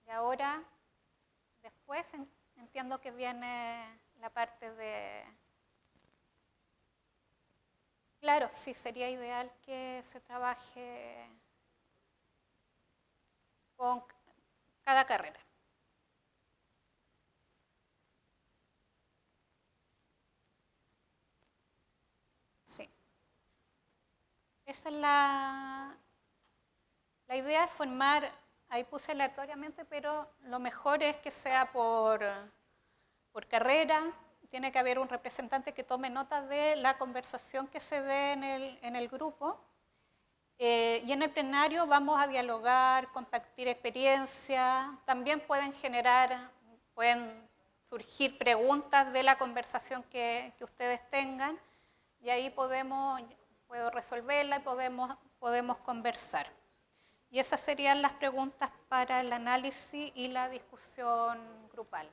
S3: Y ahora, después entiendo que viene la parte de... Claro, sí, sería ideal que se trabaje con cada carrera. Sí. Esa es la idea, es formar, ahí puse aleatoriamente, pero lo mejor es que sea por carrera. Tiene que haber un representante que tome nota de la conversación que se dé en el grupo. Y en el plenario vamos a dialogar, compartir experiencias. También pueden surgir preguntas de la conversación que ustedes tengan. Y ahí puedo resolverla y podemos conversar. Y esas serían las preguntas para el análisis y la discusión grupal.